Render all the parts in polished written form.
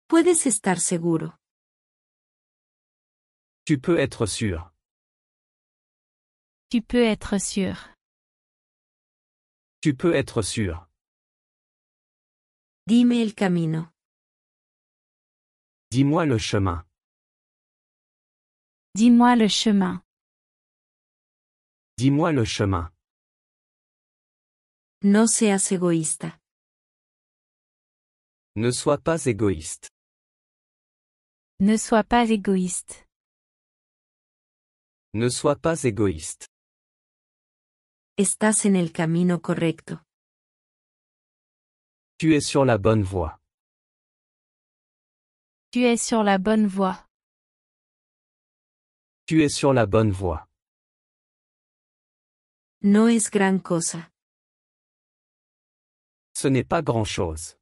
Puedes estar seguro. Tu peux être sûr. Tu peux être sûr. Tu peux être sûr. Dime el camino. Dis-moi le chemin. Dis-moi le chemin. Dis-moi le chemin. No seas egoísta. Ne sois pas égoïste. Ne sois pas égoïste. Ne sois pas égoïste. Estás en el camino correcto. Tu es sur la bonne voie. Tu es sur la bonne voie. Tu es sur la bonne voie. No es gran cosa. Ce n'est pas grand-chose.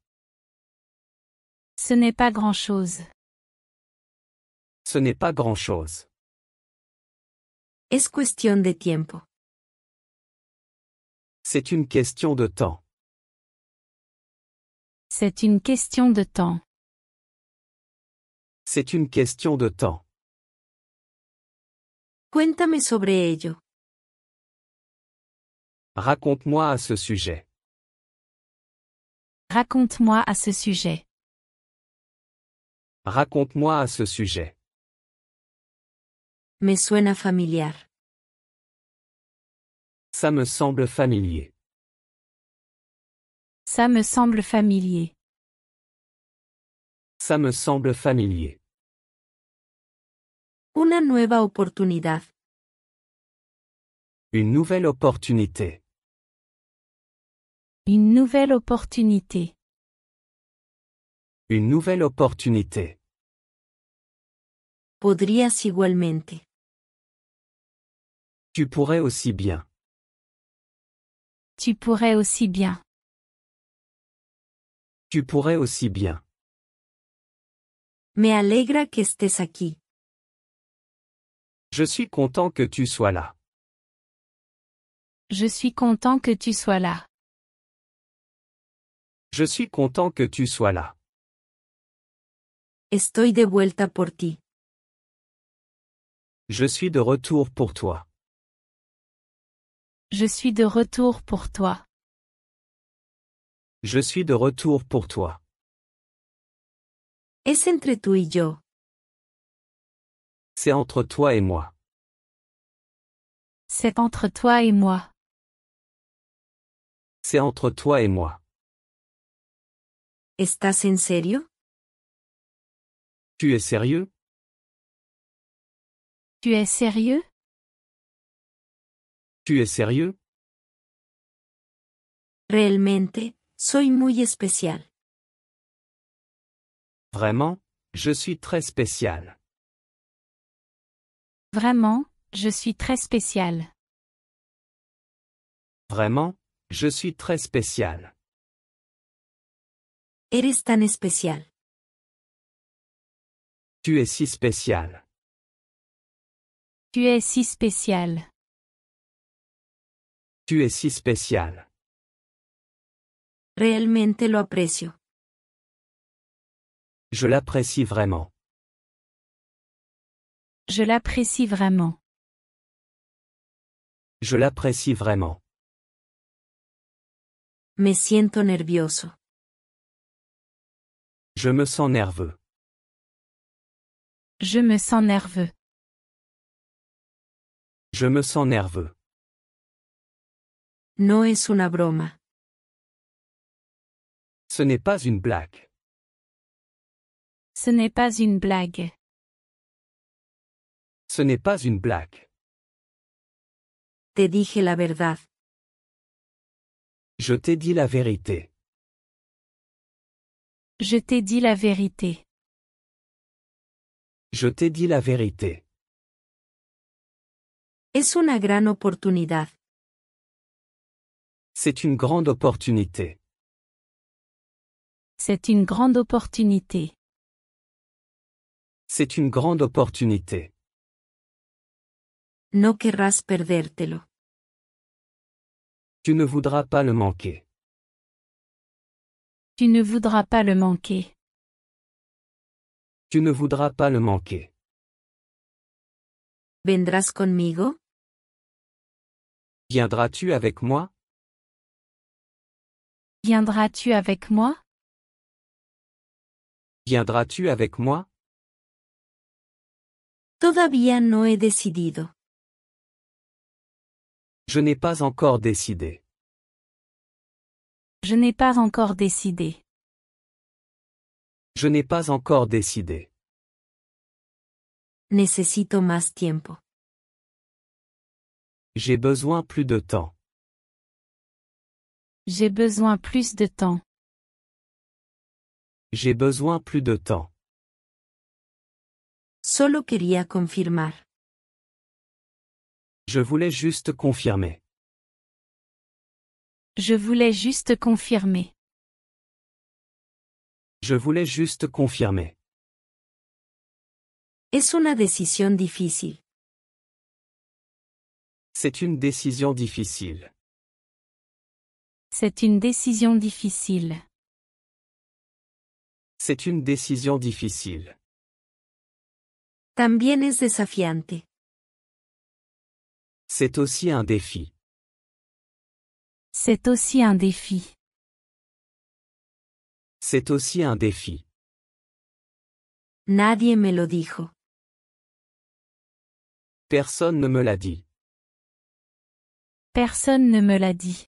Ce n'est pas grand-chose. Ce n'est pas grand-chose. Es cuestión de tiempo. C'est une question de temps. C'est une question de temps. C'est une question de temps. Cuéntame sobre ello. Raconte-moi à ce sujet. Raconte-moi à ce sujet. Raconte-moi à ce sujet. Me suena familiar. Ça me semble familier. Ça me semble familier. Ça me semble familier. Una nueva oportunidad. Une nouvelle opportunité. Une nouvelle opportunité. Une nouvelle opportunité. Podrías igualmente. Tu pourrais aussi bien. Tu pourrais aussi bien. Tu pourrais aussi bien. Me alegra que estés aquí. Je suis content que tu sois là. Je suis content que tu sois là. Je suis content que tu sois là. Estoy de vuelta por ti. Je suis de retour pour toi. Je suis de retour pour toi. Je suis de retour pour toi. Es entre tú y yo. C'est entre toi et moi. C'est entre toi et moi. C'est entre toi et moi. ¿Estás en serio? Tu es sérieux? Tu es sérieux? Tu es sérieux? Realmente, soy muy especial. Vraiment, je suis très spécial. Vraiment, je suis très spécial. Vraiment, je suis très spécial. Eres tan especial. Tu es si spécial. Tu es si spécial. Tu es si spécial. Realmente lo aprecio. Je l'apprécie vraiment. Je l'apprécie vraiment. Je l'apprécie vraiment. Me siento nervioso. Je me sens nerveux. Je me sens nerveux. Je me sens nerveux. No es una broma. Ce n'est pas une blague. Ce n'est pas une blague. Ce n'est pas une blague. Te dije la verdad. Je t'ai dit la vérité. Je t'ai dit la vérité. Je t'ai dit la vérité. Es una gran oportunidad. C'est une grande opportunité. C'est une grande opportunité. C'est une grande opportunité. No querrás perdértelo. Tu ne voudras pas le manquer. Tu ne voudras pas le manquer. Tu ne voudras pas le manquer. ¿Vendrás conmigo? Viendras-tu avec moi? Viendras-tu avec moi? Viendras-tu avec moi? Todavía no he decidido. Je n'ai pas encore décidé. Je n'ai pas encore décidé. Je n'ai pas encore décidé. Necesito más tiempo. J'ai besoin plus de temps. J'ai besoin plus de temps. J'ai besoin plus de temps. Solo quería confirmar. Je voulais juste confirmer. Je voulais juste confirmer. Je voulais juste confirmer. Es una decisión difícil. C'est une décision difficile. C'est une décision difficile. C'est une décision difficile. También es desafiante. C'est aussi un défi. C'est aussi un défi. C'est aussi un défi. Nadie me lo dijo. Personne ne me l'a dit. Personne ne me l'a dit.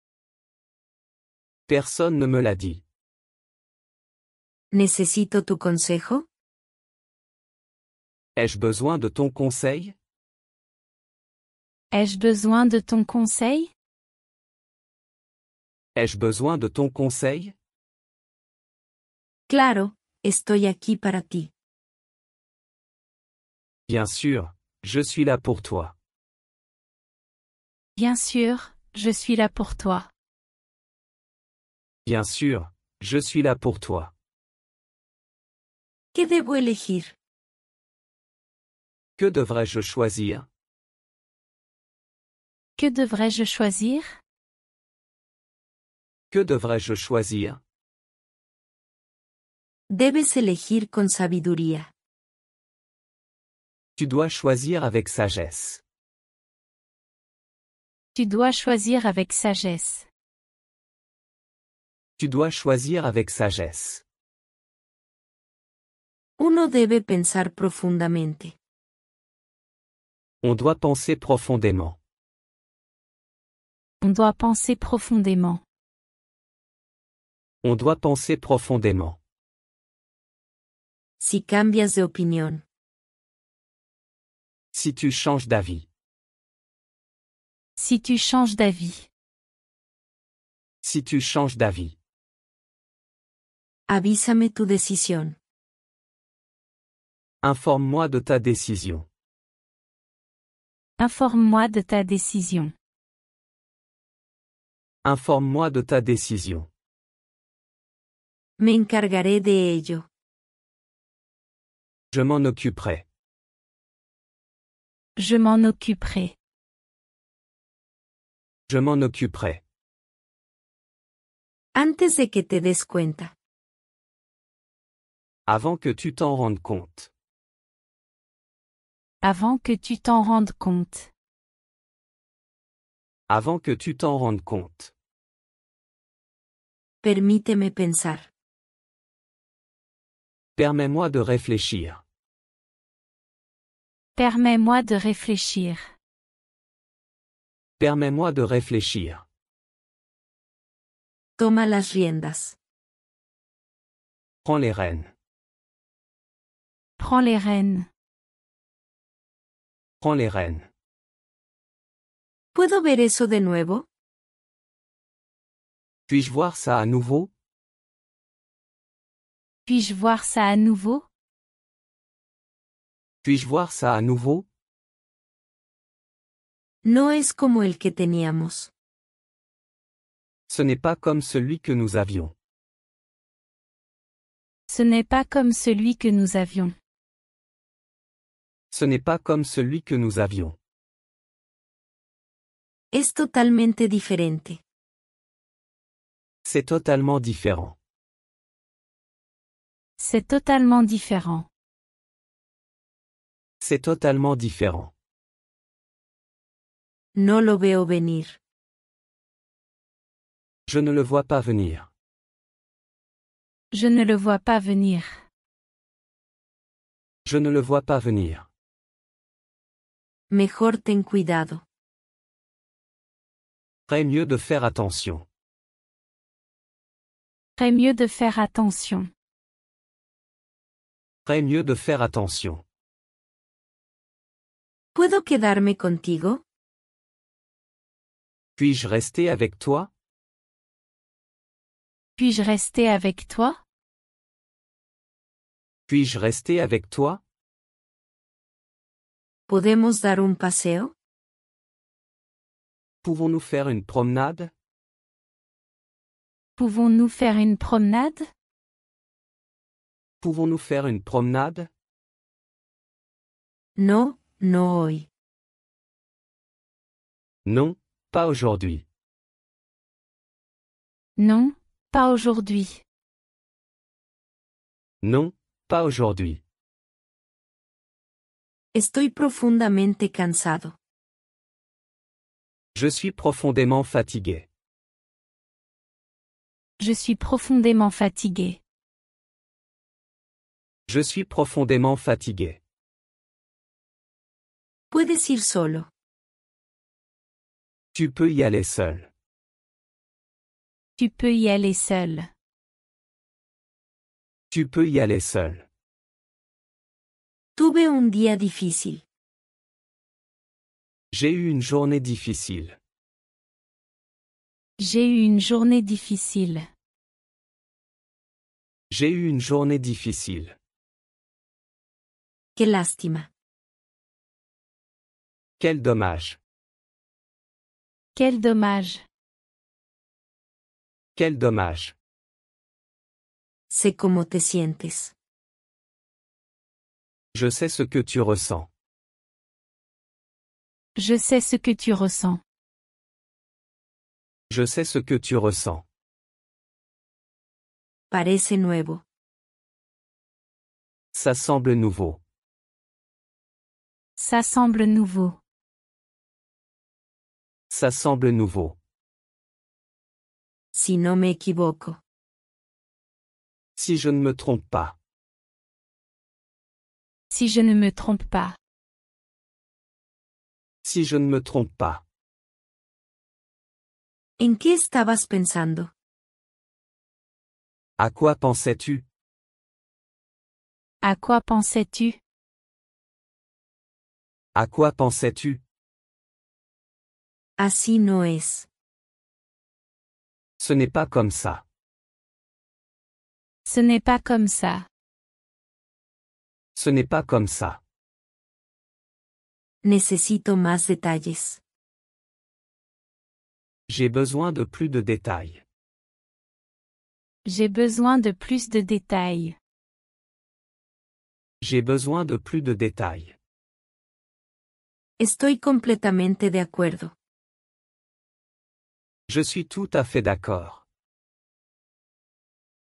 Personne ne me l'a dit. ¿Necesito tu consejo? Ai-je besoin de ton conseil? Ai-je besoin de ton conseil? Ai-je besoin de ton conseil? Claro, estoy aquí para ti. Bien sûr, je suis là pour toi. Bien sûr, je suis là pour toi. Bien sûr, je suis là pour toi. ¿Qué debo elegir? Que devrais-je choisir? Que devrais-je choisir? Que devrais-je choisir? Debes elegir con sabiduría. Tu dois choisir avec sagesse. Tu dois choisir avec sagesse. Tu dois choisir avec sagesse. Uno debe pensar profundamente. On doit penser profondément. On doit penser profondément. On doit penser profondément. Si cambias de opinión. Si tu changes d'avis. Si tu changes d'avis. Si tu changes d'avis. Avísame tu decisión. Informe-moi de ta décision. Informe-moi de ta décision. Informe-moi de ta décision. Me encargaré de ello. Je m'en occuperai. Je m'en occuperai. Je m'en occuperai. Antes de que te des cuenta. Avant que tu t'en rendes compte. Avant que tu t'en rendes compte. Avant que tu t'en rendes compte. Permíteme pensar. Permets-moi de réfléchir. Permets-moi de réfléchir. Permets-moi de réfléchir. Toma las riendas. Prends les rênes. Prends les rênes. Prends les rênes. ¿Puedo ver eso de nuevo? Puis-je voir ça à nouveau? Puis-je voir ça à nouveau? Puis-je voir ça à nouveau? No es como el que teníamos. Ce n'est pas comme celui que nous avions. Ce n'est pas comme celui que nous avions. Ce n'est pas comme celui que nous avions. Es totalmente diferente. C'est totalement différent. C'est totalement différent. C'est totalement différent. No lo veo venir. Je ne le vois pas venir. Je ne le vois pas venir. Je ne le vois pas venir. Mejor ten cuidado. Ferait mieux de faire attention. Ferait mieux de faire attention. Ferait mieux de faire attention. ¿Puedo quedarme contigo? Puis-je rester avec toi? Puis-je rester avec toi? Puis-je rester avec toi? ¿Podemos dar un paseo? Pouvons-nous faire une promenade? Pouvons-nous faire une promenade? Pouvons-nous faire une promenade? No, no hoy. Non, pas aujourd'hui. Non, pas aujourd'hui. Non, pas aujourd'hui. Estoy profundamente cansado. Je suis profondément fatigué. Je suis profondément fatigué. Je suis profondément fatigué. Puedes ir solo. Tu peux y aller seul. Tu peux y aller seul. Tu peux y aller seul. Tuve un día difícil. J'ai eu une journée difficile. J'ai eu une journée difficile. J'ai eu une journée difficile. Qué lástima. Quel dommage. Quel dommage. Quel dommage. Sé cómo te sientes. Je sais ce que tu ressens. Je sais ce que tu ressens. Je sais ce que tu ressens. Parece nuevo. Ça semble nouveau. Ça semble nouveau. Ça semble nouveau. Si no me equivoco. Si je ne me trompe pas. Si je ne me trompe pas. Si je ne me trompe pas. ¿En qué estabas pensando? À quoi pensais-tu? À quoi pensais-tu? À quoi pensais-tu? Así no es. Ce n'est pas comme ça. Ce n'est pas comme ça. Ce n'est pas comme ça. Necesito más detalles. J'ai besoin de plus de détails. J'ai besoin de plus de détails. J'ai besoin de plus de détails. Estoy completamente de acuerdo. Je suis tout à fait d'accord.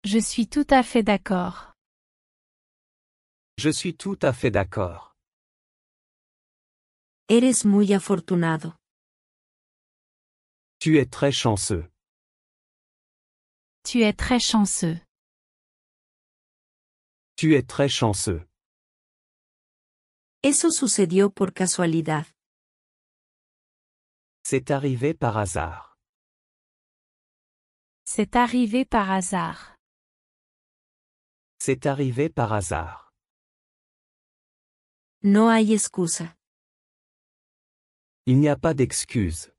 Je suis tout à fait d'accord. Je suis tout à fait d'accord. Eres muy afortunado. Tu es très chanceux. Tu es très chanceux. Tu es très chanceux. Eso sucedió por casualidad. C'est arrivé par hasard. C'est arrivé par hasard. C'est arrivé par hasard. No hay excusa. Il n'y a pas d'excuse.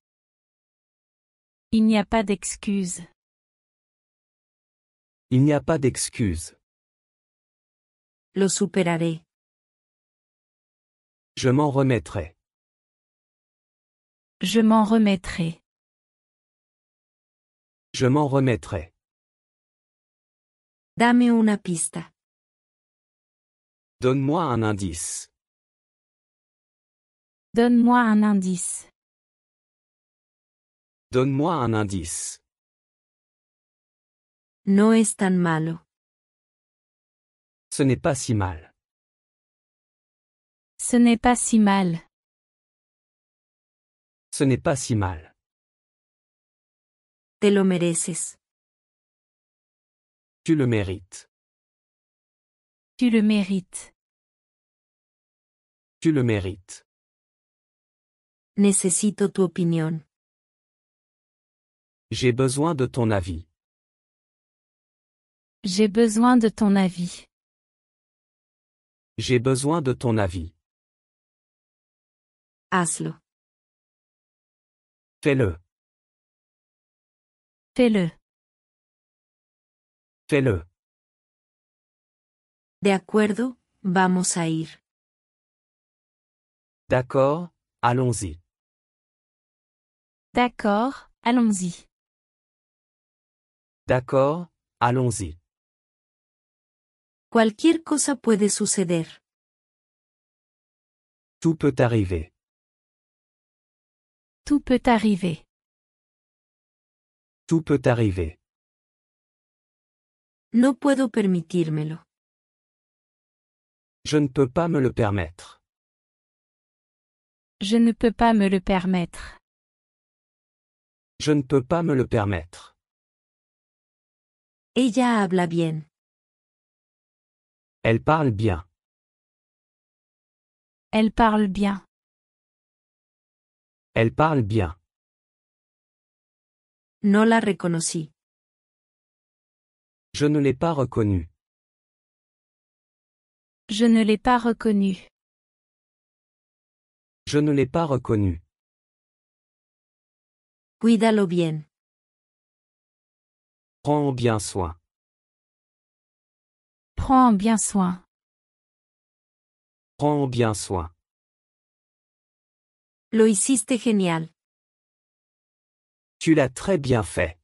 Il n'y a pas d'excuse. Il n'y a pas d'excuse. Lo superaré. Je m'en remettrai. Je m'en remettrai. Je m'en remettrai. Dame una pista. Donne-moi un indice. Donne-moi un indice. Donne-moi un indice. No es tan malo. Ce n'est pas si mal. Ce n'est pas si mal. Ce n'est pas si mal. Te lo mereces. Tu le mérites. Tu le mérites. Tu le mérites. Necesito tu opinión. J'ai besoin de ton avis. J'ai besoin de ton avis. J'ai besoin de ton avis. Hazlo. Fais-le. Fais-le. Fais-le. De acuerdo, vamos a ir. D'accord, allons-y. D'accord, allons-y. D'accord, allons-y. Cualquier cosa puede suceder. Tout peut arriver. Tout peut arriver. Tout peut arriver. No puedo permitírmelo. Je ne peux pas me le permettre. Je ne peux pas me le permettre. Je ne peux pas me le permettre. Ella habla bien. Elle parle bien. Elle parle bien. Elle parle bien. No la reconocí. Je ne l'ai pas reconnue. Je ne l'ai pas reconnue. Je ne l'ai pas reconnue. Cuídalo bien. Prends bien soin. Prends bien soin. Prends bien soin. Lo hiciste genial. Tu l'as très bien fait.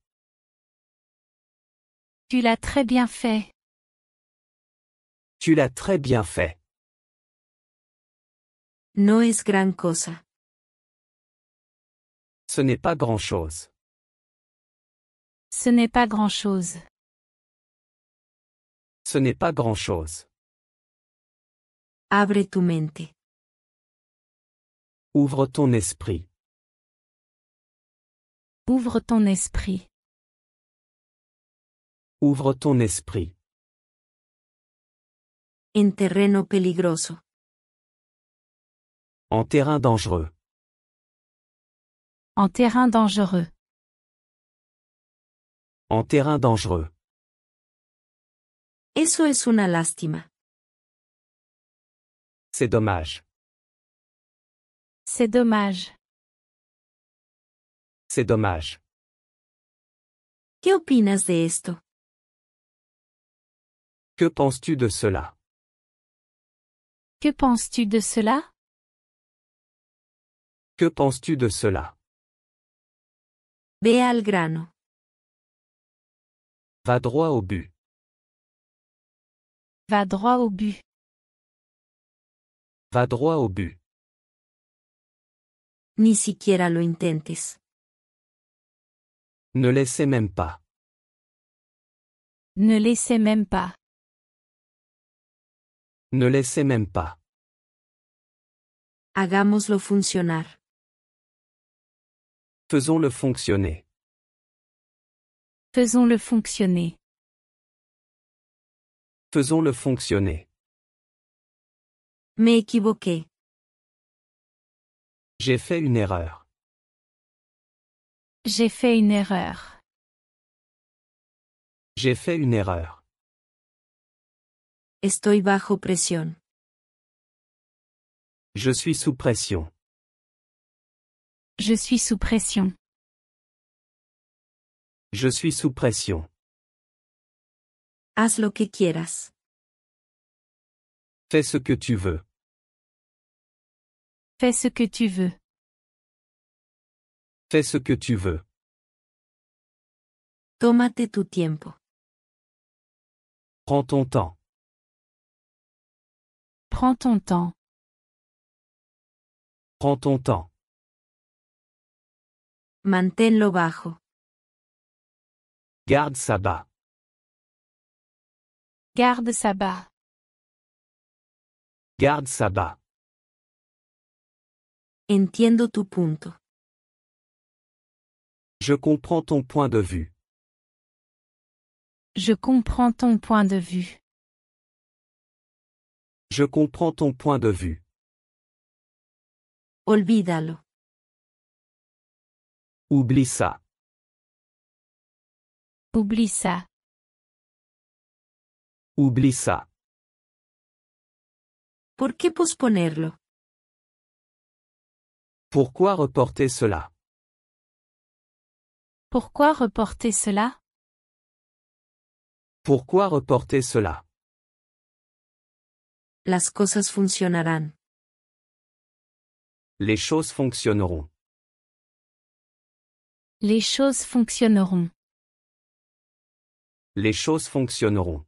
Tu l'as très bien fait. Tu l'as très bien fait. No es gran cosa. Ce n'est pas grand-chose. Ce n'est pas grand-chose. Ce n'est pas grand-chose. Abre tu mente. Ouvre ton esprit. Ouvre ton esprit. Ouvre ton esprit. En terreno peligroso. En terrain dangereux. En terrain dangereux. En terrain dangereux. Eso es una lástima. C'est dommage. C'est dommage. C'est dommage. ¿Qué opinas de esto? Que penses-tu de cela? Que penses-tu de cela? Que penses-tu de cela? Ve al grano. Va droit au but. Va droit au but. Va droit au but. Ni siquiera lo intentes. Ne laissez même pas. Ne laissez même pas. Ne laissez même pas. Hagámoslo funcionar. Faisons-le fonctionner. Faisons-le fonctionner. Faisons-le fonctionner. Me equivoqué. J'ai fait une erreur. J'ai fait une erreur. J'ai fait une erreur. Estoy bajo presión. Je suis sous pression. Je suis sous pression. Je suis sous pression. Haz lo que quieras. Fais ce que tu veux. Fais ce que tu veux. Fais ce que tu veux. Tómate tu tiempo. Prends ton temps. Prends ton temps. Prends ton temps. Manténlo bajo. Garde ça bas. Garde ça bas. Garde ça bas. Entiendo tu punto. Je comprends ton point de vue. Je comprends ton point de vue. Je comprends ton point de vue. Olvídalo. Oublie ça. Oublie ça. Oublie ça. ¿Por qué posponerlo? Pourquoi reporter cela? Pourquoi reporter cela? Pourquoi reporter cela? Las cosas funcionarán. Les choses fonctionneront. Les choses fonctionneront. Les choses fonctionneront.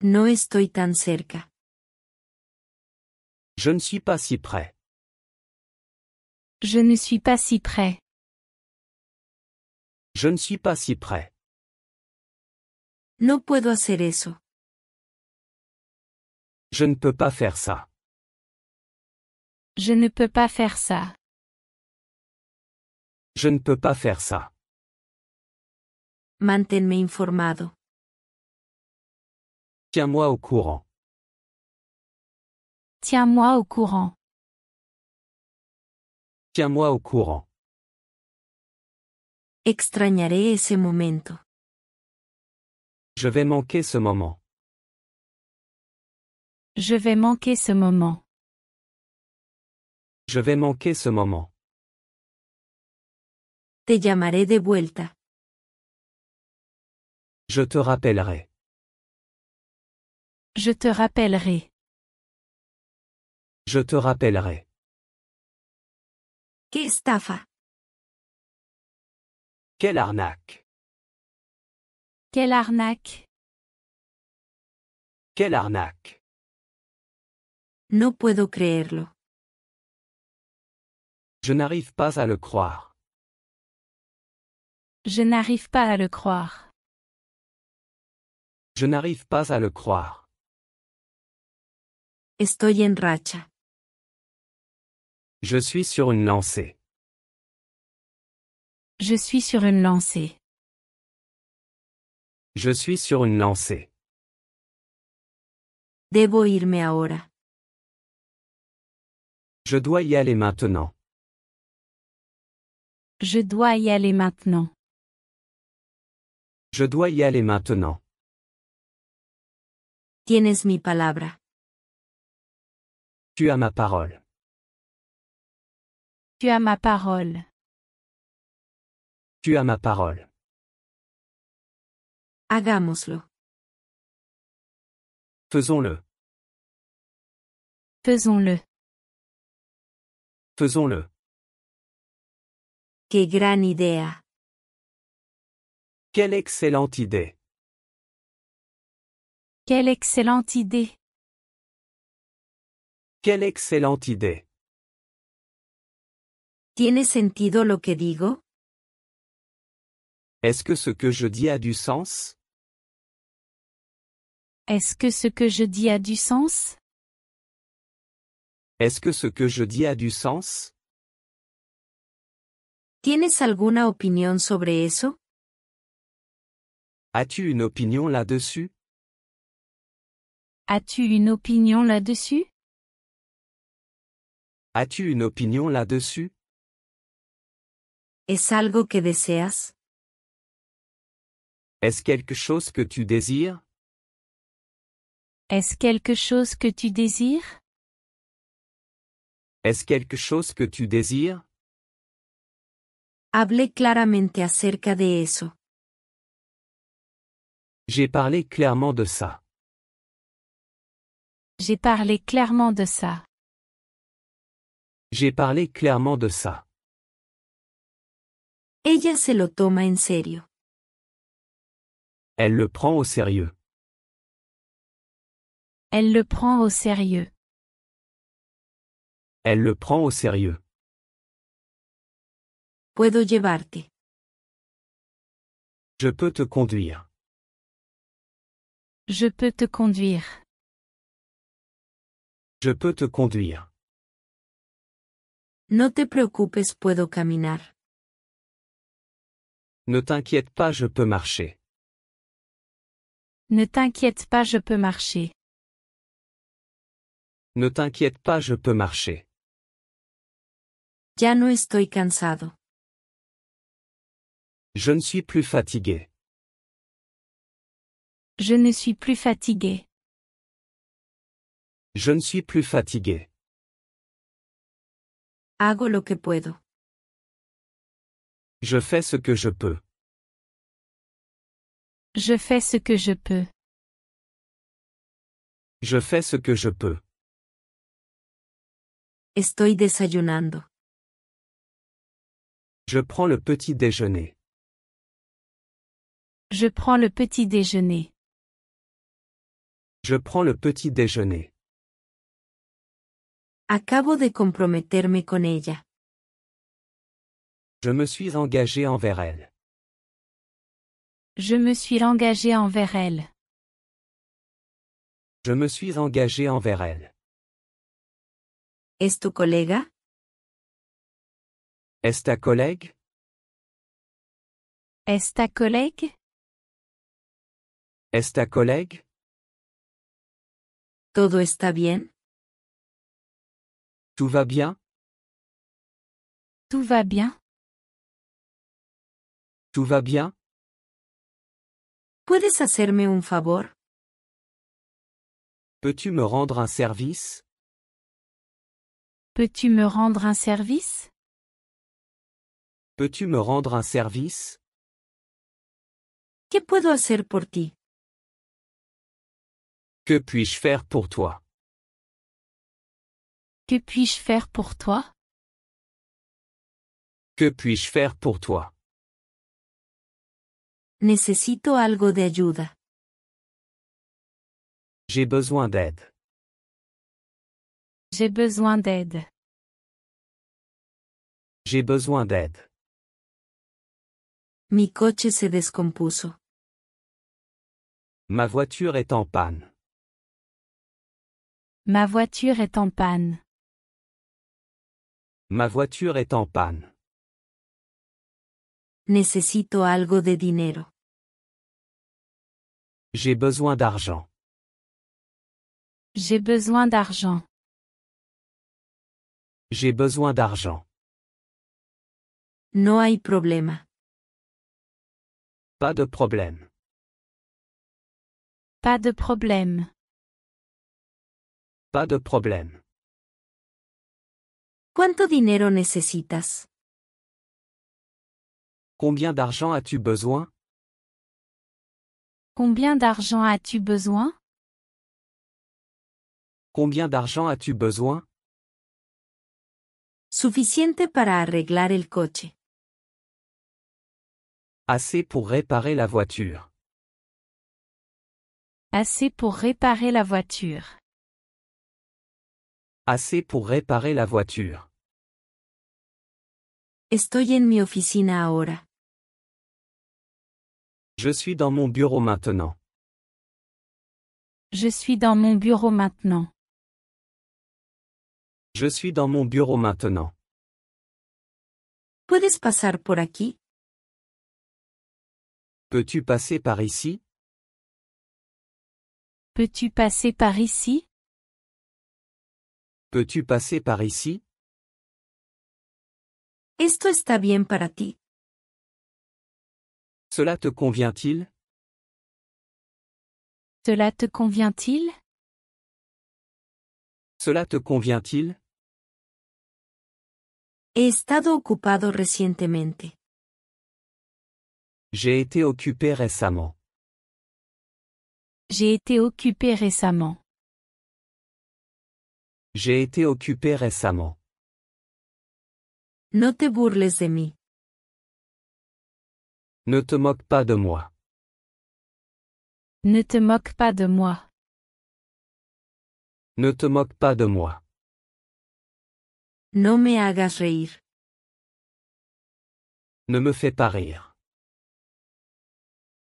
No estoy tan cerca. Je ne suis pas si près. Je ne suis pas si près. Je ne suis pas si près. No puedo hacer eso. Je ne peux pas faire ça. Je ne peux pas faire ça. Je ne peux pas faire ça. Manténme informado. Tiens-moi au courant. Tiens-moi au courant. Tiens-moi au courant. Extrañaré ese momento. Je vais manquer ce moment. Je vais manquer ce moment. Je vais manquer ce moment. Te llamaré de vuelta. Je te rappellerai. Je te rappellerai. Je te rappellerai. ¡Qué estafa! Quelle arnaque! Quelle arnaque! Quelle arnaque! No puedo creerlo. Je n'arrive pas à le croire. Je n'arrive pas à le croire. Je n'arrive pas à le croire. Estoy en racha. Je suis sur une lancée. Je suis sur une lancée. Je suis sur une lancée. Debo irme ahora. Je dois y aller maintenant. Je dois y aller maintenant. Je dois y aller maintenant. Tienes mi palabra. Tu as ma parole. Tu as ma parole. Tu as ma parole. Hagámoslo. Faisons-le. Faisons-le. Faisons-le. ¡Qué gran idea! Quelle excellente idée. Quelle excellente idée. Quelle excellente idée. ¿Tiene sentido lo que digo? Est-ce que ce que je dis a du sens? Est-ce que ce que je dis a du sens? Est-ce que ce que je dis a du sens? ¿Tienes alguna opinión sobre eso? As-tu une opinion là-dessus? As-tu une opinion là-dessus? As-tu une opinion là-dessus? ¿Es algo que deseas? Est-ce quelque chose que tu désires? Est-ce quelque chose que tu désires? Est-ce quelque chose que tu désires? Hablé claramente acerca de eso. J'ai parlé clairement de ça. J'ai parlé clairement de ça. J'ai parlé clairement de ça. Ella se lo toma en serio. Elle le prend au sérieux. Elle le prend au sérieux. Elle le prend au sérieux. Puedo llevarte. Je peux te conduire. Je peux te conduire. Je peux te conduire. No te preocupes, puedo caminar. Ne t'inquiète pas, je peux marcher. Ne t'inquiète pas, je peux marcher. Ne t'inquiète pas, je peux marcher. Ya no estoy cansado. Je ne suis plus fatigué. Je ne suis plus fatigué. Je ne suis plus fatigué. Hago lo que puedo. Je fais ce que je peux. Je fais ce que je peux. Je fais ce que je peux. Estoy desayunando. Je prends le petit déjeuner. Je prends le petit déjeuner. Je prends le petit déjeuner. Acabo de comprometerme con ella. Je me suis engagé envers elle. Je me suis engagé envers elle. Je me suis engagé envers elle. ¿Es tu colega? Est-ce ta collègue? Est-ce ta collègue? Est-ce ta collègue? ¿Todo está bien? Tout va bien? Tout va bien? Tout va bien? ¿Puedes hacerme un favor? Peux-tu me rendre un service? Peux-tu me rendre un service? Peux-tu me rendre un service? ¿Qué puedo hacer por ti? Que puis-je faire pour toi? Que puis-je faire pour toi? Que puis-je faire pour toi? Necesito algo de ayuda. J'ai besoin d'aide. J'ai besoin d'aide. J'ai besoin d'aide. Mi coche se descompuso. Ma voiture est en panne. Ma voiture est en panne. Ma voiture est en panne. Necesito algo de dinero. J'ai besoin d'argent. J'ai besoin d'argent. J'ai besoin d'argent. No hay problema. Pas de problème. Pas de problème. Pas de problème. ¿Cuánto dinero necesitas? Combien d'argent as-tu besoin? Combien d'argent as-tu besoin? Combien d'argent as-tu besoin? Suficiente para arreglar el coche. Assez pour réparer la voiture. Assez pour réparer la voiture. Assez pour réparer la voiture. Estoy en mi oficina ahora. Je suis dans mon bureau maintenant. Je suis dans mon bureau maintenant. Je suis dans mon bureau maintenant. ¿Puedes pasar por aquí? Peux-tu passer par ici? Peux-tu passer par ici? Peux-tu passer par ici? ¿Esto está bien para ti? Cela te convient-il? Cela te convient-il? Cela te convient-il? He estado ocupado recientemente. J'ai été occupé récemment. J'ai été occupé récemment. J'ai été occupé récemment. No te burles de mí. Ne te moque pas de moi. Ne te moque pas de moi. Ne te moque pas de moi. No me hagas reír. Ne me fais pas rire.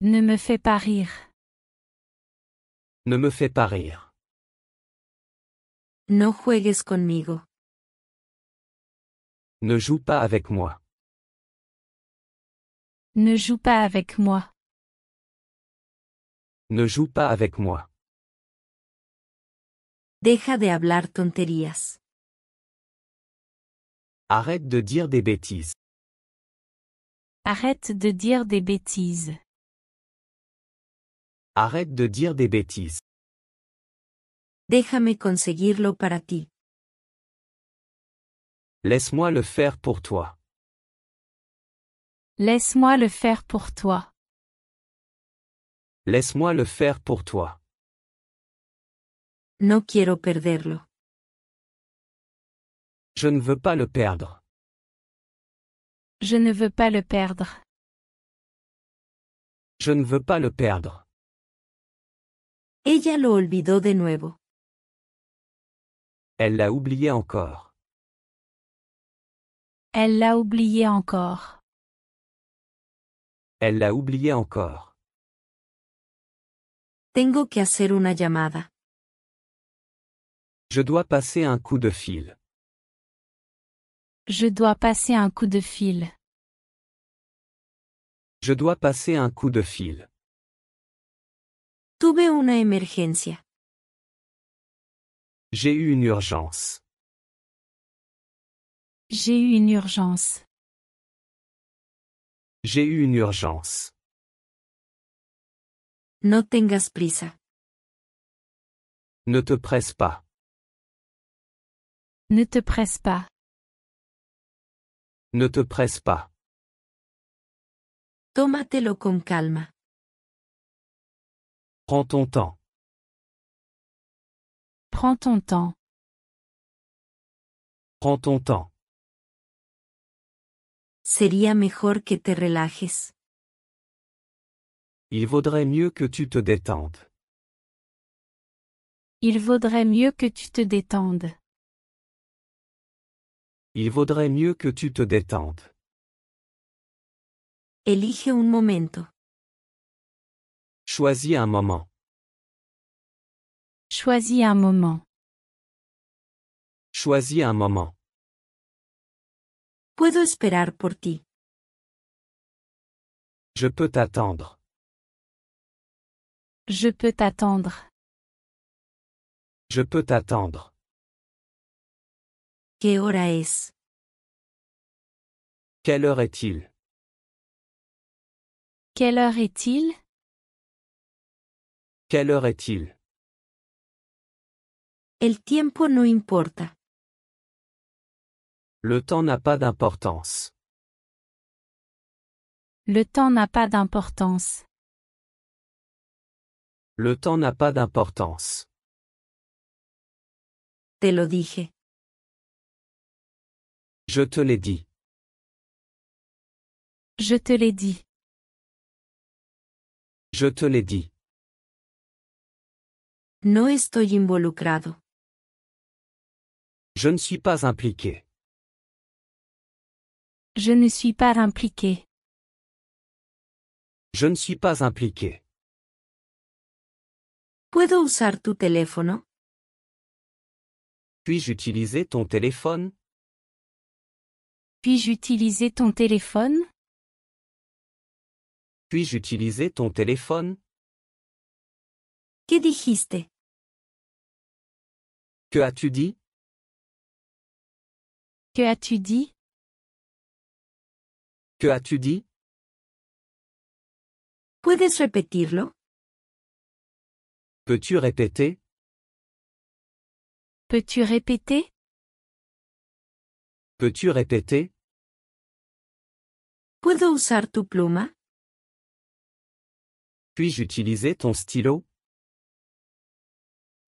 Ne me fais pas rire. Ne me fais pas rire. No juegues conmigo. Ne joue pas avec moi. Ne joue pas avec moi. Ne joue pas avec moi. Deja de hablar tonterías. Arrête de dire des bêtises. Arrête de dire des bêtises. Arrête de dire des bêtises. Déjame conseguirlo para ti. Laisse-moi le faire pour toi. Laisse-moi le faire pour toi. Laisse-moi le faire pour toi. No quiero perderlo. Je ne veux pas le perdre. Je ne veux pas le perdre. Je ne veux pas le perdre. Ella lo olvidó de nuevo. Elle l'a oublié encore. Elle l'a oublié encore. Elle l'a oublié encore. Tengo que hacer una llamada. Je dois passer un coup de fil. Je dois passer un coup de fil. Je dois passer un coup de fil. Tuve una emergencia. J'ai eu une urgence. J'ai eu une urgence. J'ai eu une urgence. No tengas prisa. Ne te presse pas. Ne te presse pas. Ne te presse pas. Tómatelo con calma. Prends ton temps. Prends ton temps. Prends ton temps. Sería mejor que te relajes. Il vaudrait mieux que tu te détendes. Il vaudrait mieux que tu te détendes. Il vaudrait mieux que tu te détendes. Elige un momento. Choisis un moment. Choisis un moment. Choisis un moment. Puedo esperar por ti. Je peux t'attendre. Je peux t'attendre. Je peux t'attendre. ¿Qué hora es? Quelle heure est-il? Quelle heure est-il? Quelle heure est-il? El tiempo no importa. Le temps n'a pas d'importance. Le temps n'a pas d'importance. Le temps n'a pas d'importance. Te lo dije. Je te l'ai dit. Je te l'ai dit. Je te l'ai dit. No estoy involucrado. Je ne suis pas impliqué. Je ne suis pas impliqué. Je ne suis pas impliqué. ¿Puedo usar tu teléfono? Puis-je utiliser ton téléphone? Puis-je utiliser ton téléphone? Puis-je utiliser ton téléphone? ¿Qué dijiste? Que as-tu dit? Que as-tu dit? Que as-tu dit? ¿Puedes repetirlo? Peux-tu répéter? Peux-tu répéter? Peux-tu répéter? ¿Puedo usar tu pluma? Puis-je utiliser ton stylo?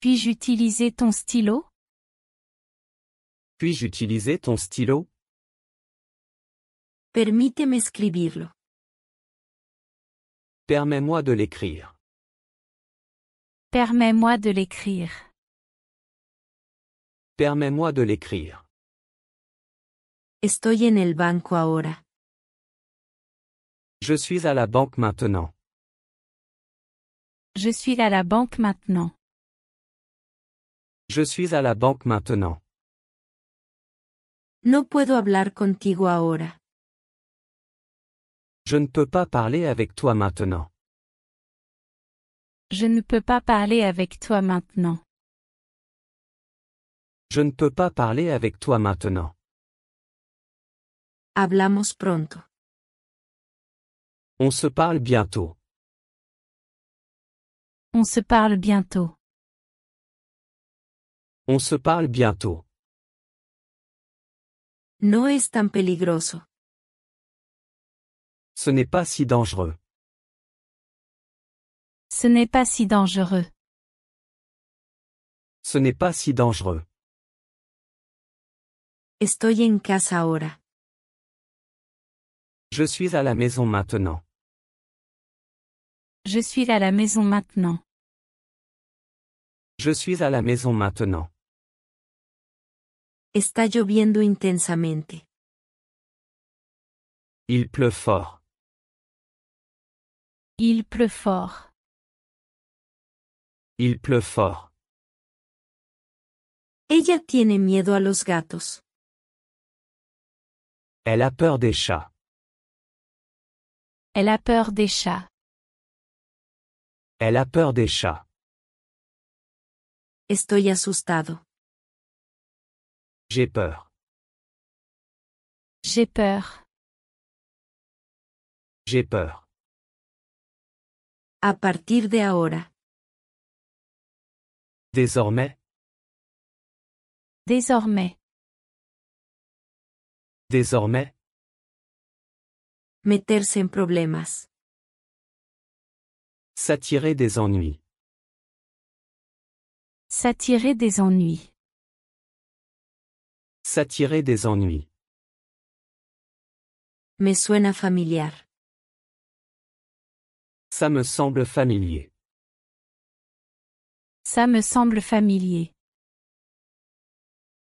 Puis-je utiliser ton stylo? Puis-je utiliser ton stylo? Permíteme escribirlo. Permets-moi de l'écrire. Permets-moi de l'écrire. Permets-moi de l'écrire. Estoy en el banco ahora. Je suis à la banque maintenant. Je suis à la banque maintenant. Je suis à la banque maintenant. No puedo hablar contigo ahora. Je ne peux pas parler avec toi maintenant. Je ne peux pas parler avec toi maintenant. Je ne peux pas parler avec toi maintenant. Hablamos pronto. On se parle bientôt. On se parle bientôt. On se parle bientôt. No es tan peligroso. Ce n'est pas si dangereux. Ce n'est pas si dangereux. Ce n'est pas si dangereux. Estoy en casa ahora. Je suis à la maison maintenant. Je suis à la maison maintenant. Je suis à la maison maintenant. Está lloviendo intensamente. Il pleut fort. Il pleut fort. Il pleut fort. Ella tiene miedo a los gatos. Elle a peur des chats. Elle a peur des chats. Elle a peur des chats. Estoy asustado. J'ai peur. J'ai peur. J'ai peur. A partir de ahora. Désormais. Désormais. Désormais. Meterse en problemas. S'attirer des ennuis. S'attirer des ennuis. S'attirer des ennuis. Me suena familiar. Ça me semble familier. Ça me semble familier.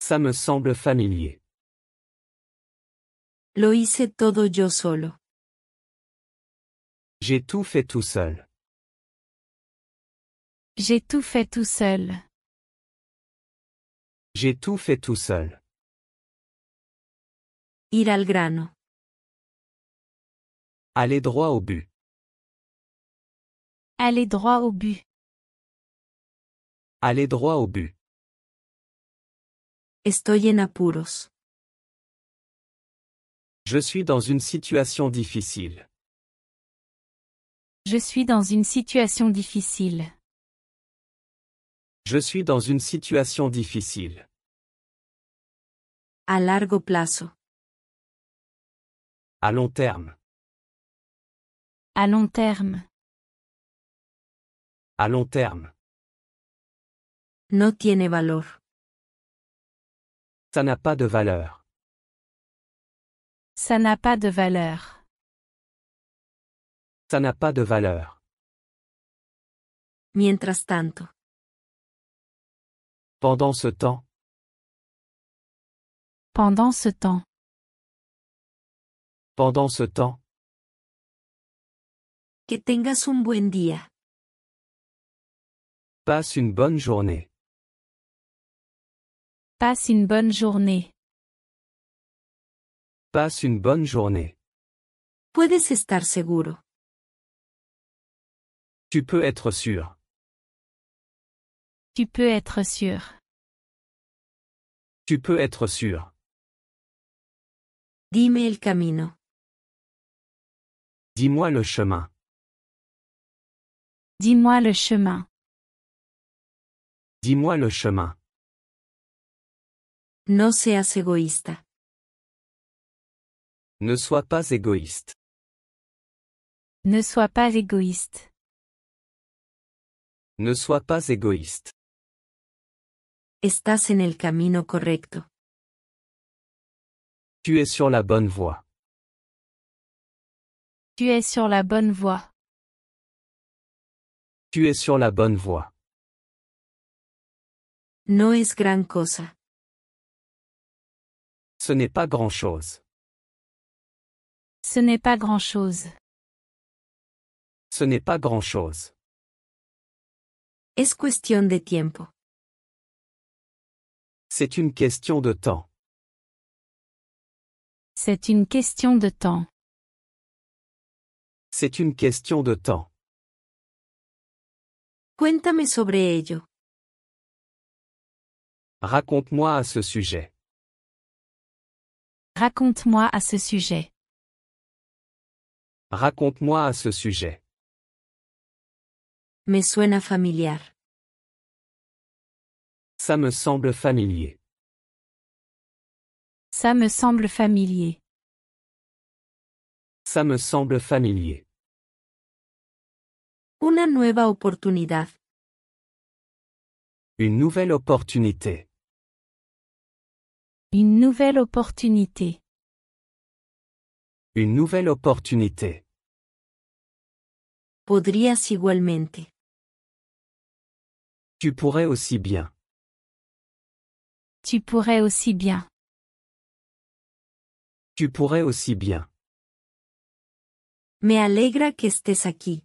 Ça me semble familier. Lo hice todo yo solo. J'ai tout fait tout seul. J'ai tout fait tout seul. J'ai tout fait tout seul. Ir al grano. Aller droit au but. Aller droit au but. Aller droit au but. Estoy en apuros. Je suis dans une situation difficile. Je suis dans une situation difficile. Je suis dans une situation difficile. A largo plazo. À long terme. À long terme. À long terme. No tiene valor. Ça n'a pas de valeur. Ça n'a pas de valeur. Ça n'a pas de valeur. Mientras tanto. Pendant ce temps. Pendant ce temps. Pendant ce temps. Que tengas un buen día. Passe une bonne journée. Passe une bonne journée. Passe une bonne journée. Puedes estar seguro. Tu peux être sûr. Tu peux être sûr. Tu peux être sûr. Dime el camino. Dis-moi le chemin. Dis-moi le chemin. Dis-moi le chemin. No seas egoísta. Ne sois pas égoïste. Ne sois pas égoïste. Ne sois pas égoïste. Estás en el camino correcto. Tu es sur la bonne voie. Tu es sur la bonne voie. Tu es sur la bonne voie. No es gran cosa. Ce n'est pas grand-chose. Ce n'est pas grand-chose. Ce n'est pas grand-chose. Es cuestión de tiempo. C'est une question de temps. C'est une question de temps. C'est une question de temps. Cuéntame sobre ello. Raconte-moi à ce sujet. Raconte-moi à ce sujet. Raconte-moi à ce sujet. Me suena familiar. Ça me semble familier. Ça me semble familier. Ça me semble familier. Una nueva oportunidad. Une nouvelle opportunité. Une nouvelle opportunité. Une nouvelle opportunité. Podrías igualmente. Tu pourrais aussi bien. Tu pourrais aussi bien. Tu pourrais aussi bien. Me alegra que estés aquí.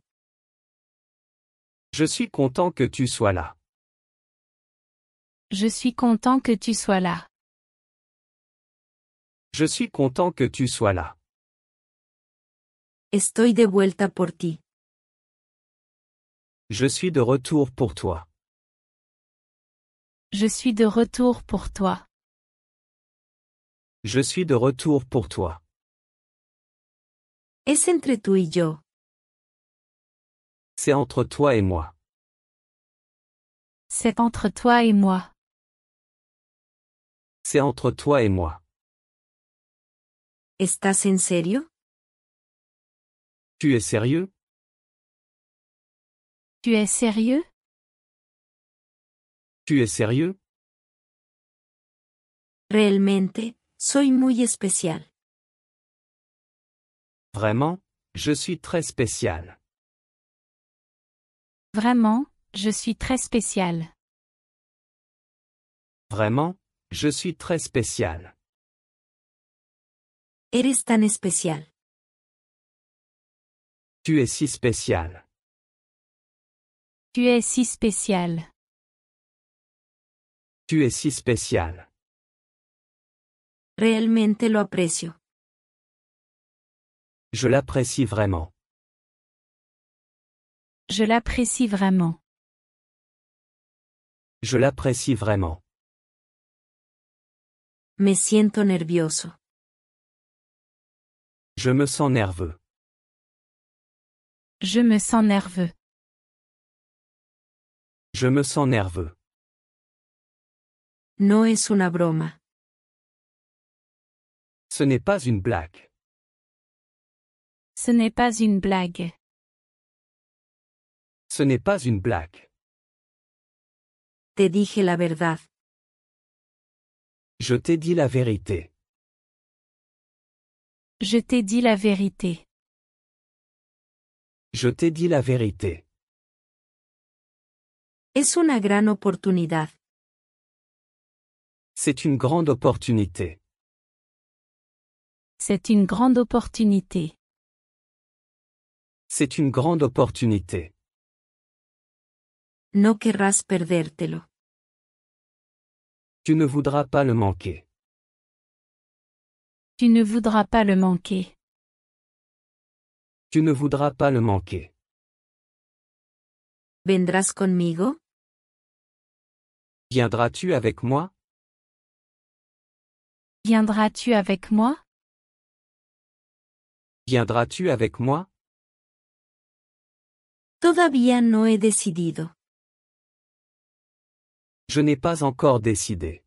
Je suis content que tu sois là. Je suis content que tu sois là. Je suis content que tu sois là. Estoy de vuelta por ti. Je suis de retour pour toi. Je suis de retour pour toi. Je suis de retour pour toi. Es entre tú y yo. C'est entre toi et moi. C'est entre toi et moi. C'est entre toi et moi. ¿Estás en serio? Tu es sérieux? Tu es sérieux? Tu es sérieux? Realmente, soy muy especial. Vraiment, je suis très spécial. Vraiment, je suis très spécial. Vraiment, je suis très spécial. Eres tan especial. Tu es si spécial. Tu es si spécial. Tu es si spécial. Realmente lo aprecio. Je l'apprécie vraiment. Je l'apprécie vraiment. Je l'apprécie vraiment. Me siento nervioso. Je me sens nerveux. Je me sens nerveux. Je me sens nerveux. No es una broma. Ce n'est pas une blague. Ce n'est pas une blague. Ce n'est pas une blague. Te dije la verdad. Je t'ai dit la vérité. Je t'ai dit la vérité. Je t'ai dit la vérité. Es una gran oportunidad. C'est une grande opportunité. C'est une grande opportunité. C'est une grande opportunité. No querrás perdértelo. Tu ne voudras pas le manquer. Tu ne voudras pas le manquer. Tu ne voudras pas le manquer. ¿Vendrás conmigo? Viendras-tu avec moi? Viendras-tu avec moi? Viendras-tu avec moi? Todavía no he decidido. Je n'ai pas encore décidé.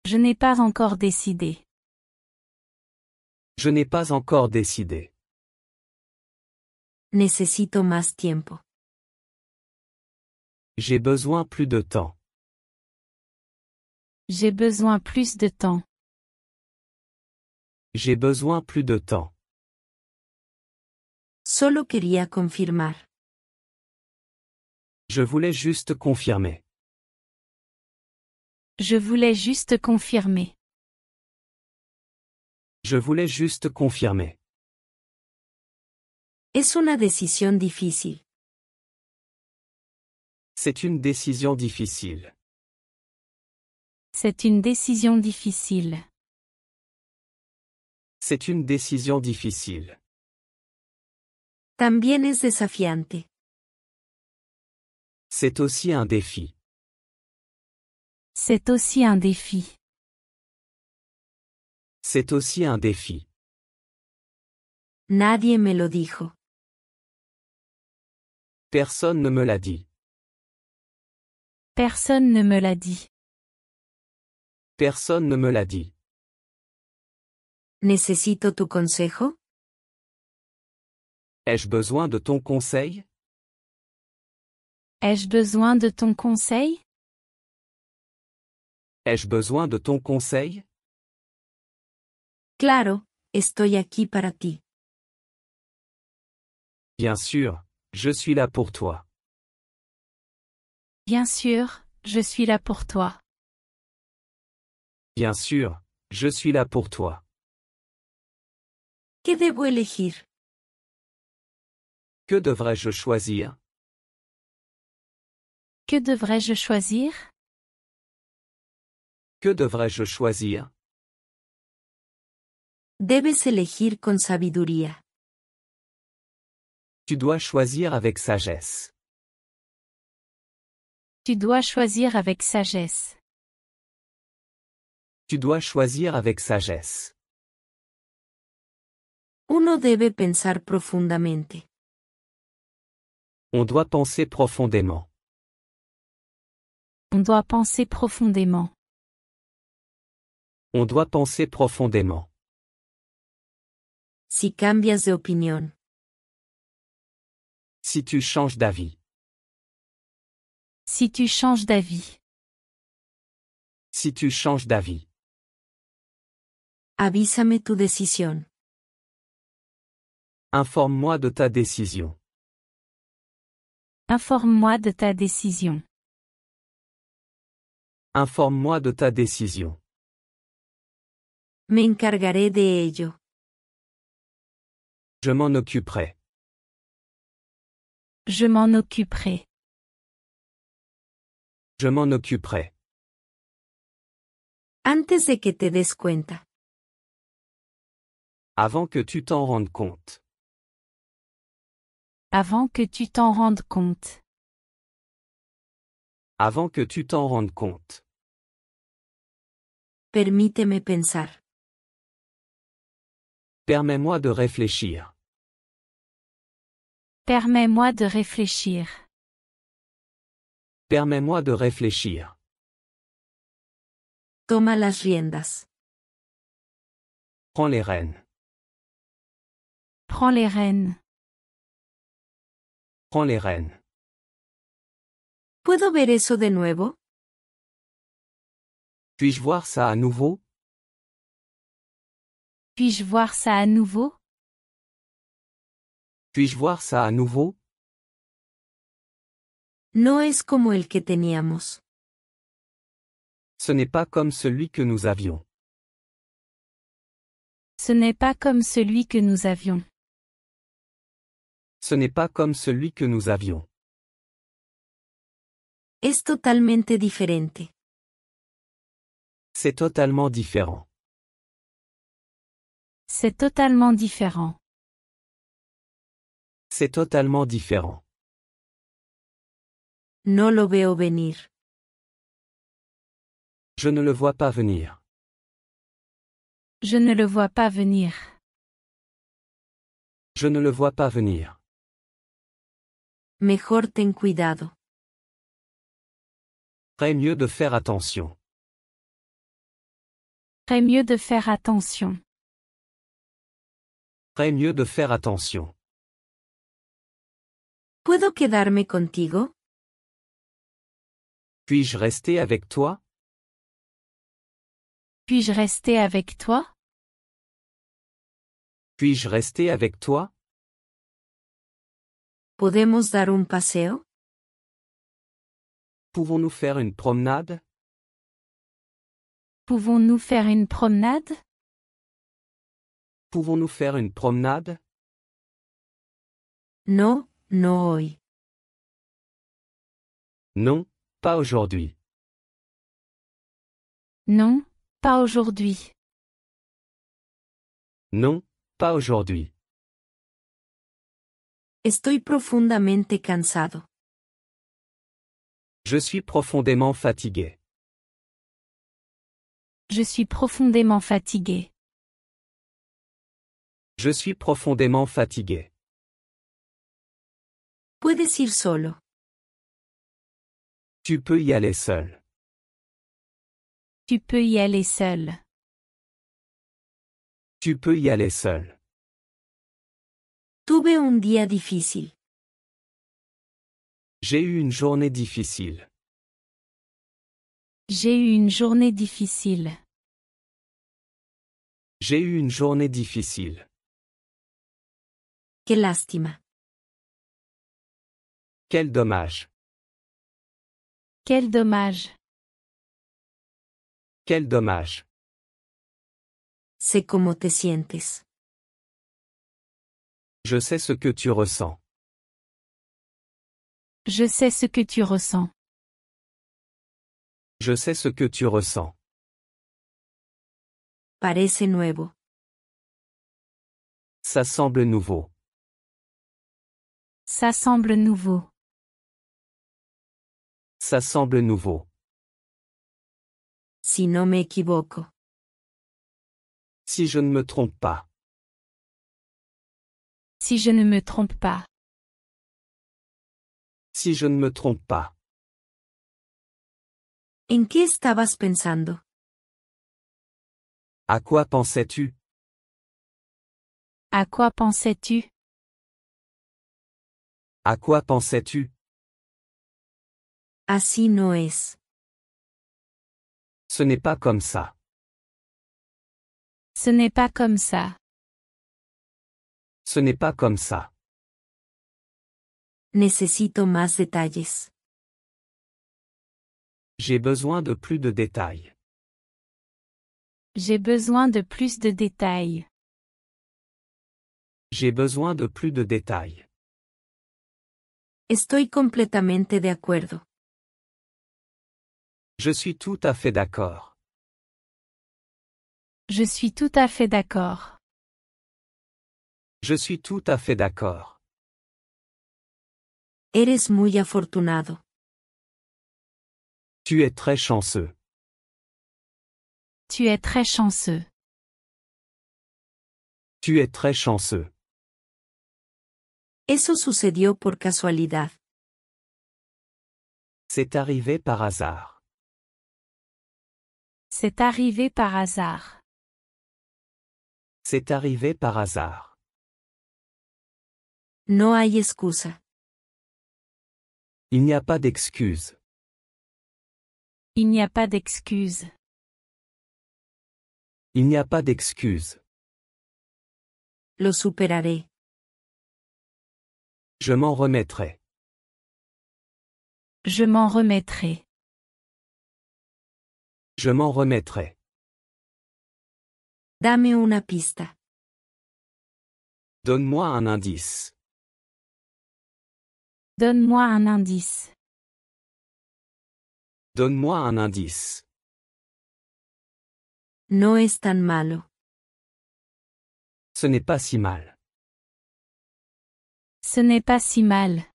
Je n'ai pas encore décidé. Je n'ai pas encore décidé. Necesito más tiempo. J'ai besoin plus de temps. J'ai besoin plus de temps. J'ai besoin plus de temps. Solo quería confirmar. Je voulais juste confirmer. Je voulais juste confirmer. Je voulais juste confirmer. Es una decisión difícil. C'est une décision difficile. C'est une décision difficile. C'est une décision difficile. También es desafiante. C'est aussi un défi. C'est aussi un défi. C'est aussi un défi. Nadie me lo dijo. Personne ne me l'a dit. Personne ne me l'a dit. Personne ne me l'a dit. ¿Necesito tu consejo? Ai-je besoin de ton conseil? Ai-je besoin de ton conseil? Ai-je besoin de ton conseil? Claro, estoy aquí para ti. Bien sûr, je suis là pour toi. Bien sûr, je suis là pour toi. Bien sûr, je suis là pour toi. ¿Qué debo elegir? Que devrais-je choisir? Que devrais-je choisir? Que devrais-je choisir? Debes elegir con sabiduría. Tu dois choisir avec sagesse. Tu dois choisir avec sagesse. Tu dois choisir avec sagesse. Uno debe pensar profundamente. On doit penser profondément. On doit penser profondément. On doit penser profondément. Si cambias de opinión. Si tu changes d'avis. Si tu changes d'avis. Si tu changes d'avis. Avísame tu decisión. Informe-moi de ta décision. Informe-moi de ta décision. Informe-moi de ta décision. Me encargaré de ello. Je m'en occuperai. Je m'en occuperai. Je m'en occuperai. Antes de que te des cuenta. Avant que tu t'en rendes compte. Avant que tu t'en rendes compte. Avant que tu t'en rendes compte. Permíteme pensar. Permets-moi de réfléchir. Permets-moi de réfléchir. Permets-moi de réfléchir. Toma las riendas. Prends les rênes. Prends les rênes. Prends les rênes. ¿Puedo ver eso de nuevo? Puis-je voir ça à nouveau? Puis-je voir ça à nouveau? Puis-je voir ça à nouveau? No es como el que teníamos. Ce n'est pas comme celui que nous avions. Ce n'est pas comme celui que nous avions. Ce n'est pas comme celui que nous avions. Es totalmente diferente. C'est totalement différent. C'est totalement différent. C'est totalement différent. No lo veo venir. Je ne le vois pas venir. Je ne le vois pas venir. Je ne le vois pas venir. Mejor ten cuidado. Ferait mieux de faire attention. Ferait mieux de faire attention. Ferait mieux de faire attention. ¿Puedo quedarme contigo? Puis-je rester avec toi? Puis-je rester avec toi? Puis-je rester avec toi? ¿Podemos dar un paseo? Pouvons-nous faire une promenade? Pouvons-nous faire une promenade? Pouvons-nous faire une promenade? No, no hoy. Non, pas aujourd'hui. Non, pas aujourd'hui. Non, pas aujourd'hui. Estoy profundamente cansado. Je suis profondément fatigué. Je suis profondément fatigué. Je suis profondément fatigué. Puedes ir solo. Tu peux y aller seul. Tu peux y aller seul. Tu peux y aller seul. Tuve un día difícil. J'ai eu une journée difficile. J'ai eu une journée difficile. J'ai eu une journée difficile. Qué lástima. Quel dommage. Quel dommage. Quel dommage. Sé cómo te sientes. Je sais ce que tu ressens. Je sais ce que tu ressens. Je sais ce que tu ressens. Parece nuevo. Ça semble nouveau. Ça semble nouveau. Ça semble nouveau. Si no me equivoco. Si je ne me trompe pas. Si je ne me trompe pas. Si je ne me trompe pas. ¿En qué estabas pensando? À quoi pensais-tu? À quoi pensais-tu? À quoi pensais-tu? Así no es. Ce n'est pas comme ça. Ce n'est pas comme ça. Ce n'est pas comme ça. Necesito más detalles. J'ai besoin de plus de détails. J'ai besoin de plus de détails. J'ai besoin de plus de détails. Estoy completamente de acuerdo. Je suis tout à fait d'accord. Je suis tout à fait d'accord. Je suis tout à fait d'accord. Eres muy afortunado. Tu es très chanceux. Tu es très chanceux. Tu es très chanceux. Eso sucedió por casualidad. C'est arrivé par hasard. C'est arrivé par hasard. C'est arrivé par hasard. No hay excusa. Il n'y a pas d'excuse. Il n'y a pas d'excuse. Il n'y a pas d'excuse. Lo superaré. Je m'en remettrai. Je m'en remettrai. Je m'en remettrai. Dame una pista. Donne-moi un indice. Donne-moi un indice. Donne-moi un indice. No es tan malo. Ce n'est pas si mal. Ce n'est pas si mal.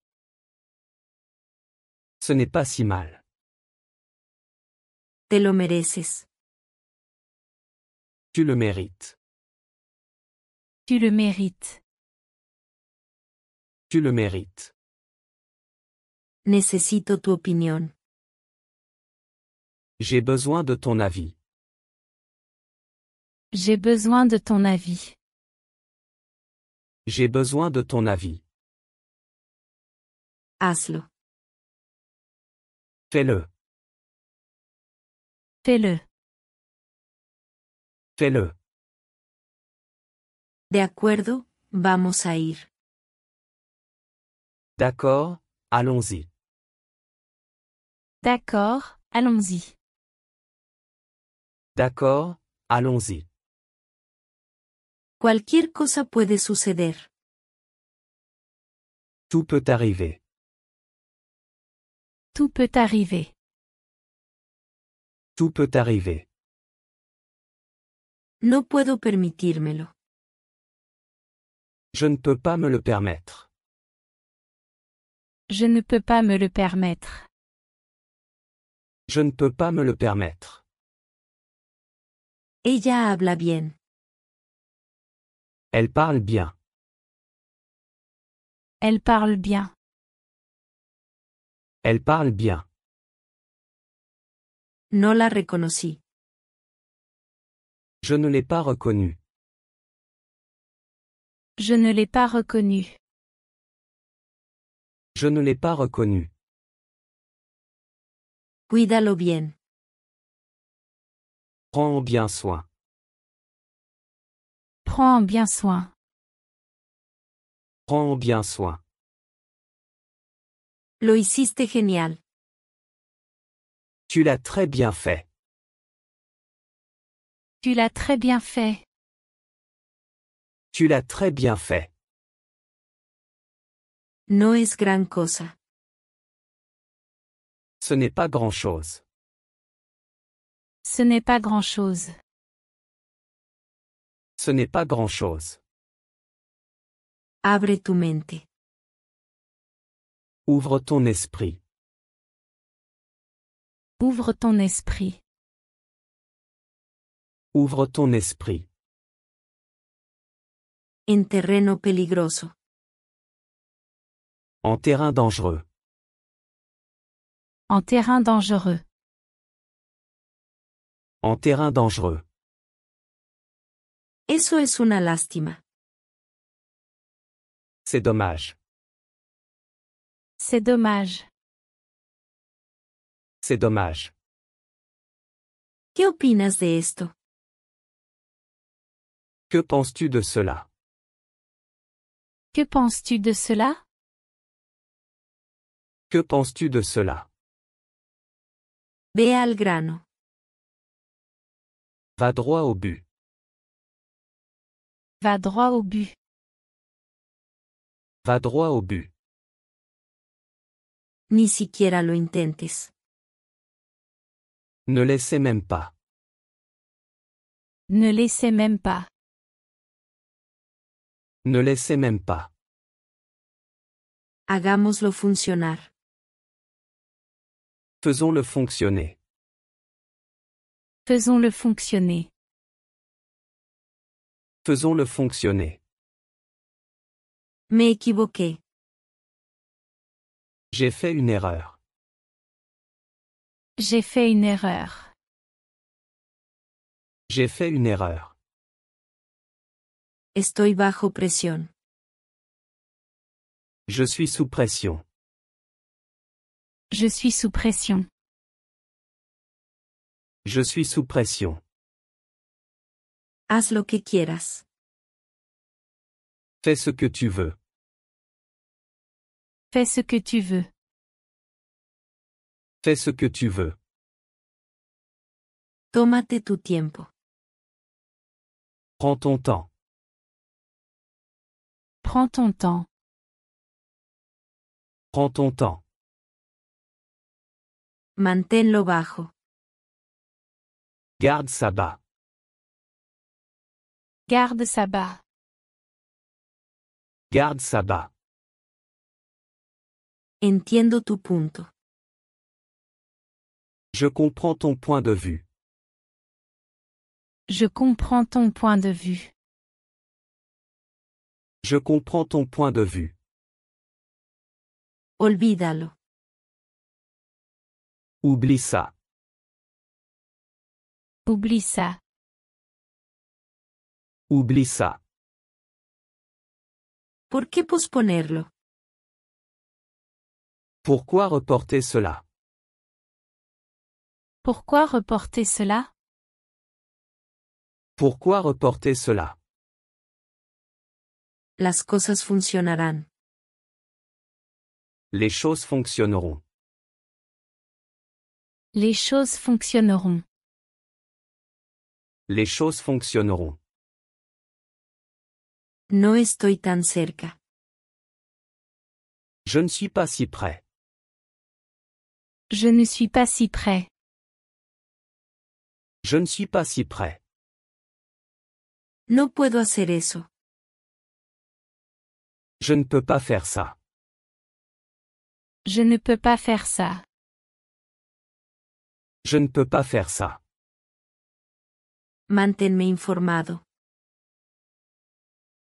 Ce n'est pas si mal. Te lo mereces. Tu le mérites. Tu le mérites. Tu le mérites. Necesito tu opinión. J'ai besoin de ton avis. J'ai besoin de ton avis. J'ai besoin de ton avis. Hazlo. Fais-le. Fais-le. Fais-le. De acuerdo, vamos a ir. D'accord, allons-y. D'accord, allons-y. D'accord, allons-y. Cualquier cosa puede suceder. Tout peut arriver. Tout peut arriver. Tout peut arriver. No puedo permitírmelo. Je ne peux pas me le permettre. Je ne peux pas me le permettre. Je ne peux pas me le permettre. Ella habla bien. Elle parle bien. Elle parle bien. Elle parle bien. No la reconocí. Je ne l'ai pas reconnue. Je ne l'ai pas reconnue. Je ne l'ai pas reconnue. Cuídalo bien. Prends bien soin. Prends bien soin. Prends bien soin. Lo hiciste genial. Tu l'as très bien fait. Tu l'as très bien fait. Tu l'as très bien fait. No es gran cosa. Ce n'est pas grand-chose. Ce n'est pas grand-chose. Ce n'est pas grand-chose. Abre tu mente. Ouvre ton esprit. Ouvre ton esprit. Ouvre ton esprit. En terreno peligroso. En terrain dangereux. En terrain dangereux. En terrain dangereux. Eso es una lástima. C'est dommage. C'est dommage. C'est dommage. ¿Qué opinas de esto? Que penses-tu de cela? Que penses-tu de cela? Que penses-tu de cela? Ve al grano. Va droit au but. Va droit au but. Va droit au but. Ni siquiera lo intentes. Ne laissez même pas. Ne laissez même pas. Ne laissez même pas. Hagámoslo funcionar. Faisons-le fonctionner. Faisons-le fonctionner. Faisons-le fonctionner. Me equivoqué. J'ai fait une erreur. J'ai fait une erreur. J'ai fait une erreur. Estoy bajo presión. Je suis sous pression. Je suis sous pression. Je suis sous pression. Haz lo que quieras. Fais ce que tu veux. Fais ce que tu veux. Fais ce que tu veux. Tómate tu tiempo. Prends ton temps. Prends ton temps. Prends ton temps. Manténlo bajo. Garde ça bas. Garde ça bas. Garde ça bas. Entiendo tu punto. Je comprends ton point de vue. Je comprends ton point de vue. Je comprends ton point de vue. Olvídalo. Oublie ça. Oublie ça. Oublie ça. ¿Por qué posponerlo? Pourquoi reporter cela? Pourquoi reporter cela? Pourquoi reporter cela? Las cosas funcionarán. Les choses fonctionneront. Les choses fonctionneront. Les choses fonctionneront. No estoy tan cerca. Je ne suis pas si près. Je ne suis pas si près. Je ne suis pas si près. No puedo hacer eso. Je ne peux pas faire ça. Je ne peux pas faire ça. Je ne peux pas faire ça. Manténme informado.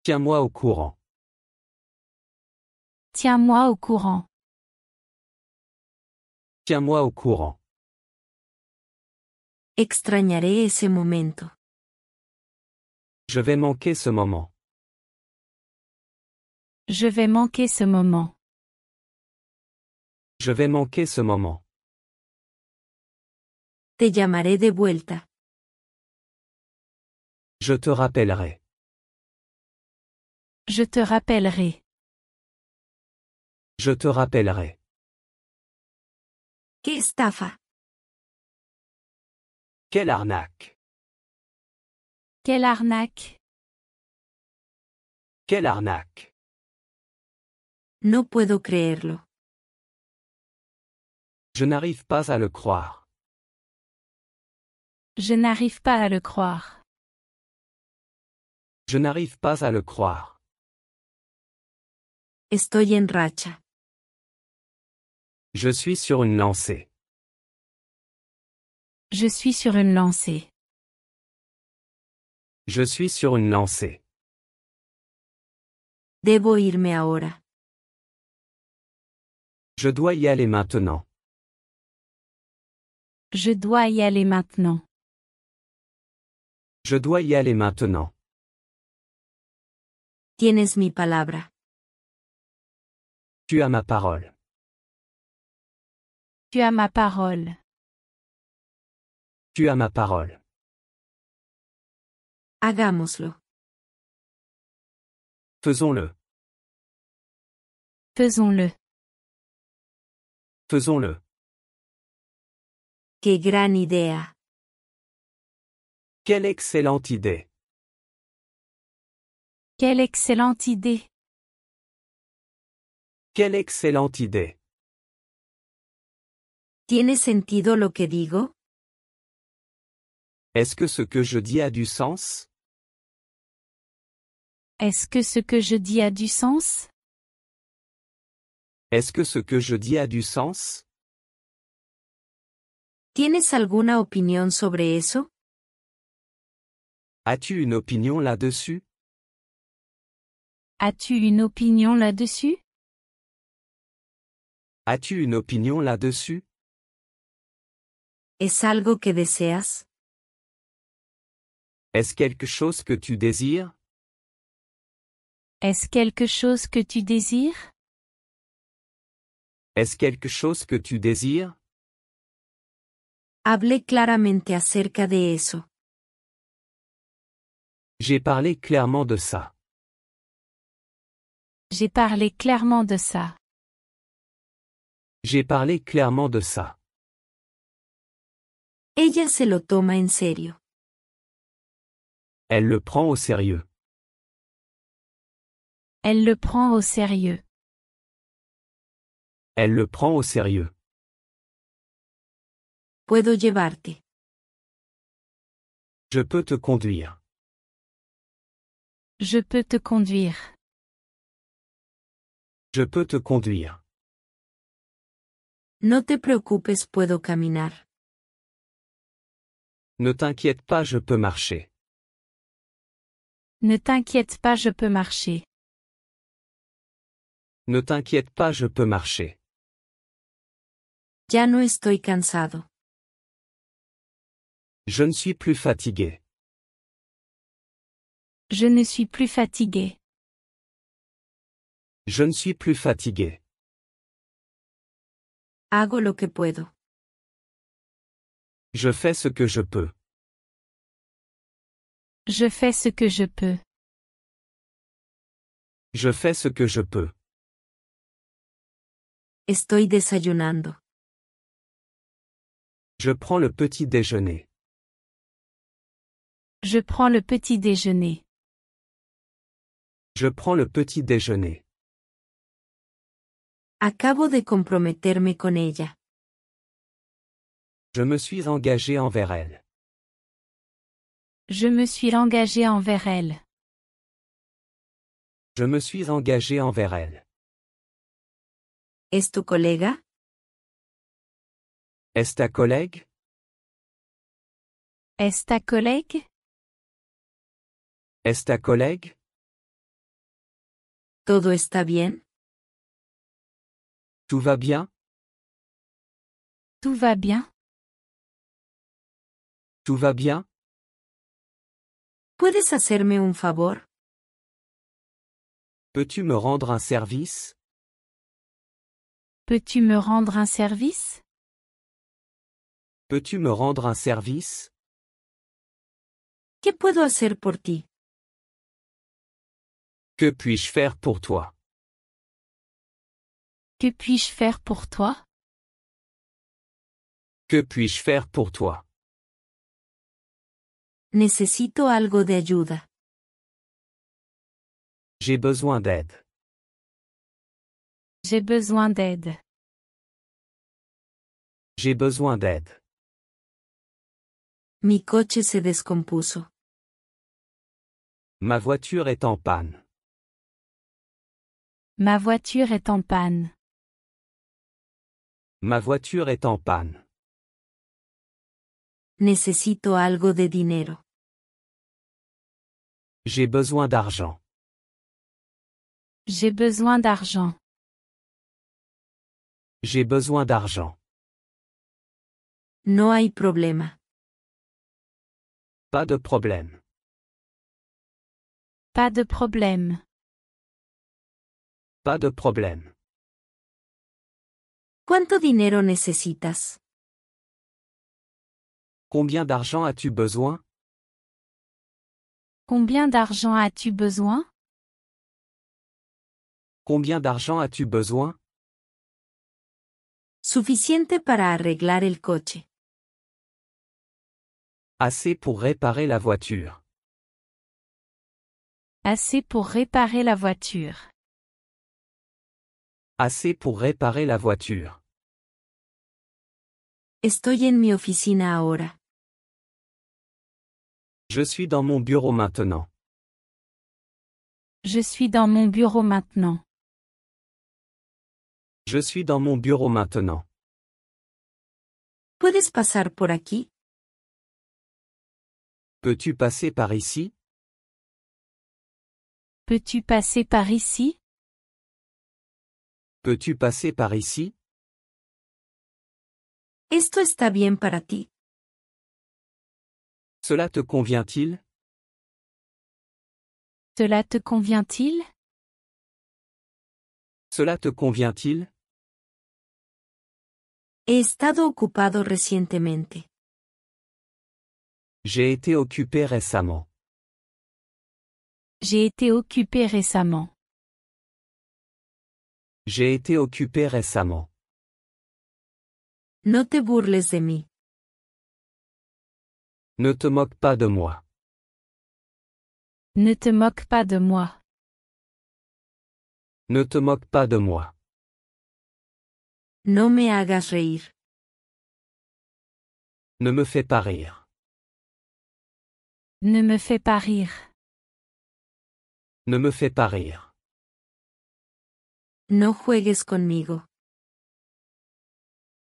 Tiens-moi au courant. Tiens-moi au courant. Tiens-moi au courant. Extrañaré ese momento. Je vais manquer ce moment. Je vais manquer ce moment. Je vais manquer ce moment. Te llamaré de vuelta. Je te rappellerai. Je te rappellerai. Je te rappellerai. ¡Qué estafa! Quelle arnaque. Quelle arnaque! Quelle arnaque. No puedo creerlo. Je n'arrive pas à le croire. Je n'arrive pas à le croire. Je n'arrive pas à le croire. Estoy en racha. Je suis sur une lancée. Je suis sur une lancée. Je suis sur une lancée. Debo irme ahora. Je dois y aller maintenant. Je dois y aller maintenant. Je dois y aller maintenant. Tienes mi palabra. Tu as ma parole. Tu as ma parole. Tu as ma parole. Hagámoslo. Faisons-le. Faisons-le. Faisons-le. ¡Qué gran idea! Quelle excellente idée. Quelle excellente idée! Quelle excellente idée. ¿Tiene sentido lo que digo? Est-ce que ce que je dis a du sens? Est-ce que ce que je dis a du sens? Est-ce que ce que je dis a du sens? ¿Tienes alguna opinión sobre eso? As-tu une opinion là-dessus? As-tu une opinion là-dessus? As-tu une opinion là-dessus? ¿Es algo que deseas? Est-ce quelque chose que tu désires? Est-ce quelque chose que tu désires? Est-ce quelque chose que tu désires? Hablé claramente acerca de eso. J'ai parlé clairement de ça. J'ai parlé clairement de ça. J'ai parlé clairement de ça. Ella se lo toma en serio. Elle le prend au sérieux. Elle le prend au sérieux. Elle le prend au sérieux. Puedo llevarte. Je peux te conduire. Je peux te conduire. Je peux te conduire. No te preocupes, puedo caminar. Ne t'inquiète pas, je peux marcher. Ne t'inquiète pas, je peux marcher. Ne t'inquiète pas, je peux marcher. Ya no estoy cansado. Je ne suis plus fatigué. Je ne suis plus fatigué. Je ne suis plus fatigué. Hago lo que puedo. Je fais ce que je peux. Je fais ce que je peux. Je fais ce que je peux. Estoy desayunando. Je prends le petit déjeuner. Je prends le petit déjeuner. Je prends le petit déjeuner. Acabo de comprometerme con ella. Je me suis engagé envers elle. Je me suis engagé envers elle. Je me suis engagé envers elle. ¿Es tu colega? Est-ce ta collègue? Est-ce ta collègue? Est-ce ta collègue? ¿Todo está bien? Tout va bien? Tout va bien? Tout va bien? ¿Puedes hacerme un favor? Peux-tu me rendre un service? Peux-tu me rendre un service? Peux-tu me rendre un service? ¿Qué puedo hacer por ti? Que puis-je faire pour toi? Que puis-je faire pour toi? Que puis-je faire pour toi? Necesito algo de ayuda. J'ai besoin d'aide. J'ai besoin d'aide. J'ai besoin d'aide. Mi coche se descompuso. Ma voiture est en panne. Ma voiture est en panne. Ma voiture est en panne. Necesito algo de dinero. J'ai besoin d'argent. J'ai besoin d'argent. J'ai besoin d'argent. No hay problema. Pas de problème. Pas de problème. Pas de problème. ¿Cuánto dinero necesitas? Combien d'argent as-tu besoin? Combien d'argent as-tu besoin? Combien d'argent as-tu besoin? Suficiente para arreglar el coche. Assez pour réparer la voiture. Assez pour réparer la voiture. Assez pour réparer la voiture. Estoy en mi oficina ahora. Je suis dans mon bureau maintenant. Je suis dans mon bureau maintenant. Je suis dans mon bureau maintenant. ¿Puedes pasar por aquí? Peux-tu passer par ici? Peux-tu passer par ici? Peux-tu passer par ici? ¿Esto está bien para ti? Cela te convient-il? Cela te convient-il? Cela te convient-il? He estado ocupado recientemente. J'ai été occupé récemment. J'ai été occupé récemment. J'ai été occupé récemment. No te burles de mí. Ne te moque pas de moi. Ne te moque pas de moi. Ne te moque pas de moi. No me hagas reír. Ne me fais pas rire. Ne me fais pas rire. Ne me fais pas rire. No juegues conmigo.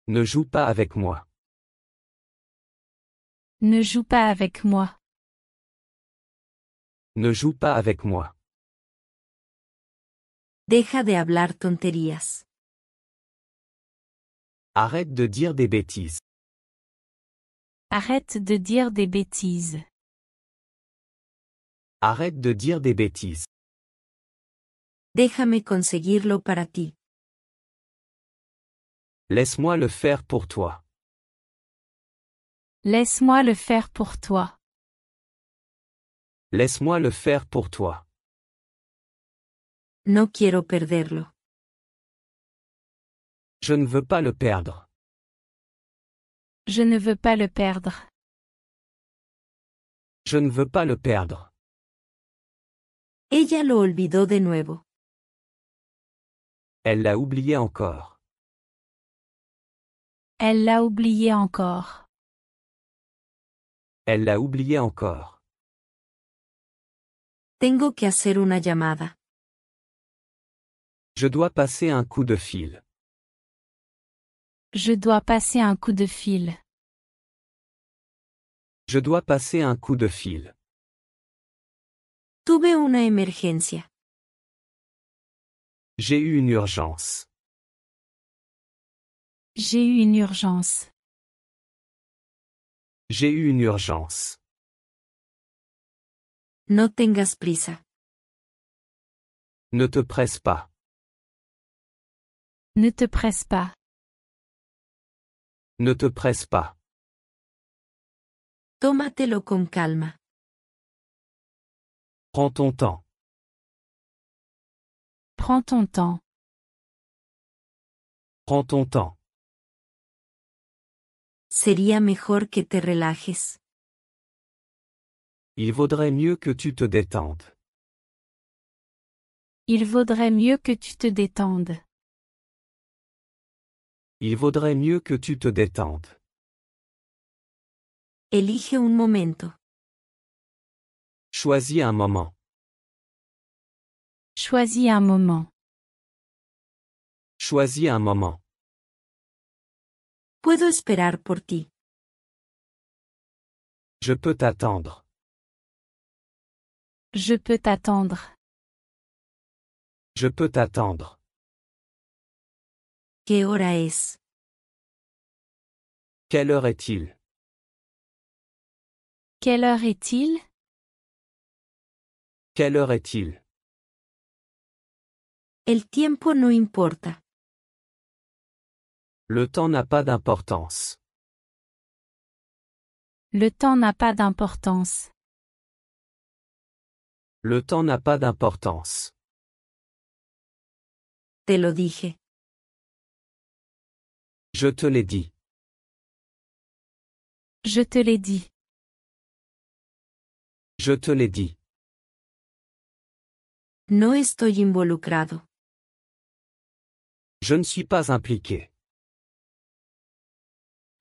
Ne joue pas avec moi. Ne joue pas avec moi. Ne joue pas avec moi. Deja de hablar tonterías. Arrête de dire des bêtises. Arrête de dire des bêtises. Arrête de dire des bêtises. Déjame conseguirlo para ti. Laisse-moi le faire pour toi. Laisse-moi le faire pour toi. Laisse-moi le faire pour toi. No quiero perderlo. Je ne veux pas le perdre. Je ne veux pas le perdre. Je ne veux pas le perdre. Ella lo olvidó de nuevo. Elle l'a oublié encore. Elle l'a oublié encore. Elle l'a oublié encore. Tengo que hacer una llamada. Je dois passer un coup de fil. Je dois passer un coup de fil. Je dois passer un coup de fil. Tuve una emergencia. J'ai eu une urgence. J'ai eu une urgence. J'ai eu une urgence. No tengas prisa. Ne te presse pas. Ne te presse pas. Ne te presse pas. Tómatelo con calma. Prends ton temps. Prends ton temps. Prends ton temps. Sería mejor que te relajes. Il vaudrait mieux que tu te détendes. Il vaudrait mieux que tu te détendes. Il vaudrait mieux que tu te détendes. Elige un momento. Choisis un moment. Choisis un moment. Choisis un moment. Puedo esperar por ti. Je peux t'attendre. Je peux t'attendre. Je peux t'attendre. ¿Qué hora es? Quelle heure est-il? Quelle heure est-il? Quelle heure est-il? El tiempo no importa. Le temps n'a pas d'importance. Le temps n'a pas d'importance. Le temps n'a pas d'importance. Te lo dije. Je te l'ai dit. Je te l'ai dit. Je te l'ai dit. No estoy involucrado. Je ne suis pas impliqué.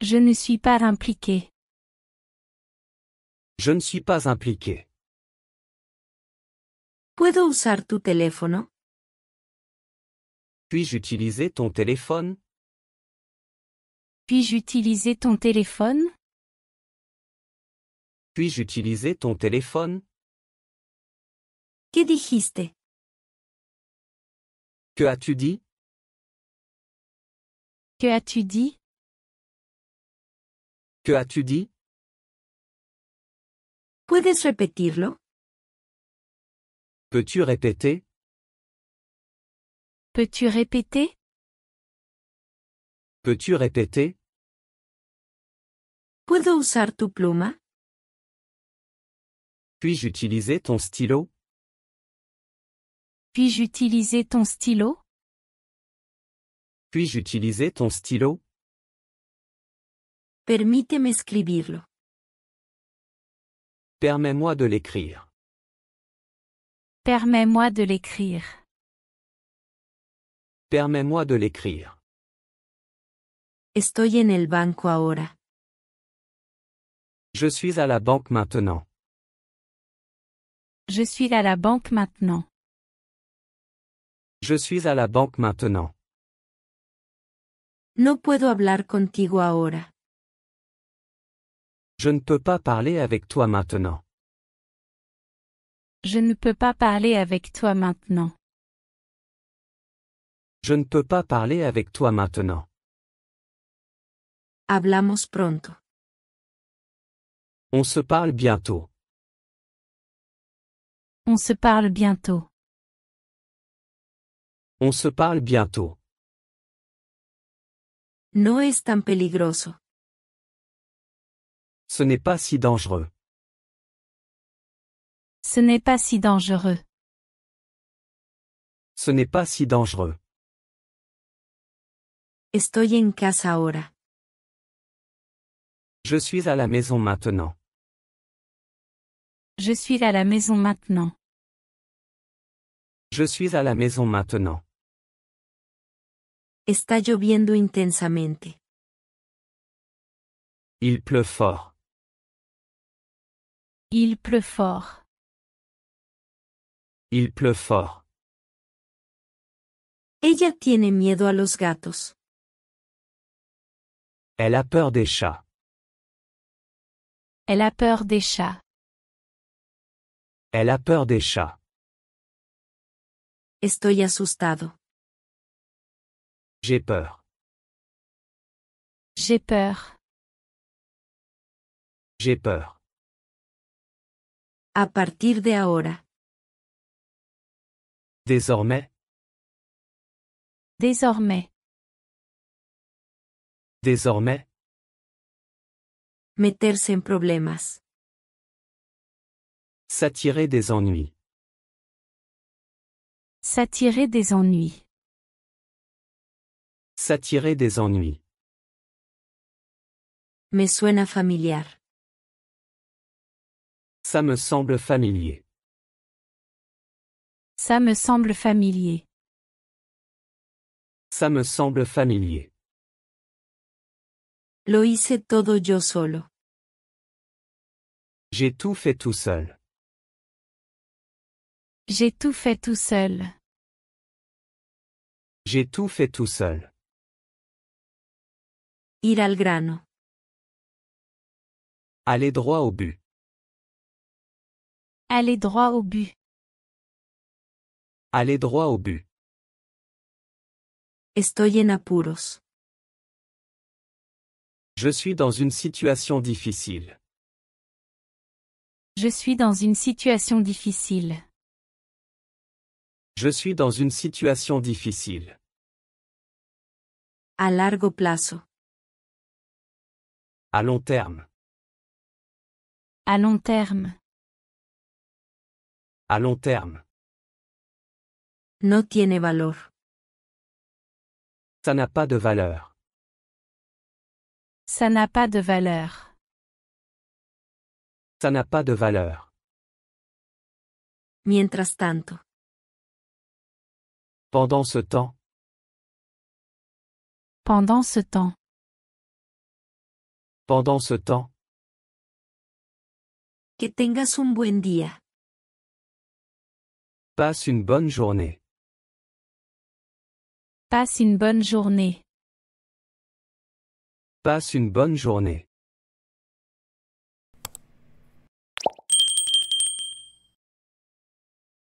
Je ne suis pas impliqué. Je ne suis pas impliqué. ¿Puedo usar tu teléfono? Puis-je utiliser ton téléphone? Puis-je utiliser ton téléphone? Puis-je utiliser ton téléphone? ¿Qué dijiste? Que as-tu dit? Que as-tu dit? Que as-tu dit? ¿Puedes repetirlo? Peux-tu répéter? Peux-tu répéter? Peux-tu répéter? ¿Puedo usar tu pluma? Puis-je utiliser ton stylo? Puis-je utiliser ton stylo? Puis-je utiliser ton stylo? Permíteme escribirlo. Permets-moi de l'écrire. Permets-moi de l'écrire. Permets-moi de l'écrire. Estoy en el banco ahora. Je suis à la banque maintenant. Je suis à la banque maintenant. Je suis à la banque maintenant. No puedo hablar contigo ahora. Je ne peux pas parler avec toi maintenant. Je ne peux pas parler avec toi maintenant. Je ne peux pas parler avec toi maintenant. Hablamos pronto. On se parle bientôt. On se parle bientôt. On se parle bientôt. No es tan peligroso. Ce n'est pas si dangereux. Ce n'est pas si dangereux. Ce n'est pas si dangereux. Estoy en casa ahora. Je suis à la maison maintenant. Je suis à la maison maintenant. Je suis à la maison maintenant. Está lloviendo intensamente. Il pleut fort. Il pleut fort. Il pleut fort. Ella tiene miedo a los gatos. Elle a peur des chats. Elle a peur des chats. Elle a peur des chats. Estoy asustado. J'ai peur. J'ai peur. J'ai peur. A partir de ahora. Désormais. Désormais. Désormais. Meterse en problemas. S'attirer des ennuis. S'attirer des ennuis. S'attirer des ennuis. Me suena familiar. Ça me semble familier. Ça me semble familier. Ça me semble familier. Lo hice todo yo solo. J'ai tout fait tout seul. J'ai tout fait tout seul. J'ai tout fait tout seul. Ir al grano. Aller droit au but. Aller droit au but. Aller droit au but. Estoy en apuros. Je suis dans une situation difficile. Je suis dans une situation difficile. Je suis dans une situation difficile. A largo plazo. À long terme. À long terme. À long terme. No tiene valor. Ça n'a pas de valeur. Ça n'a pas de valeur. Ça n'a pas de valeur. Mientras tanto. Pendant ce temps. Pendant ce temps. Pendant ce temps. Que tengas un buen día. Passe une bonne journée. Passe une bonne journée. Passe une bonne journée.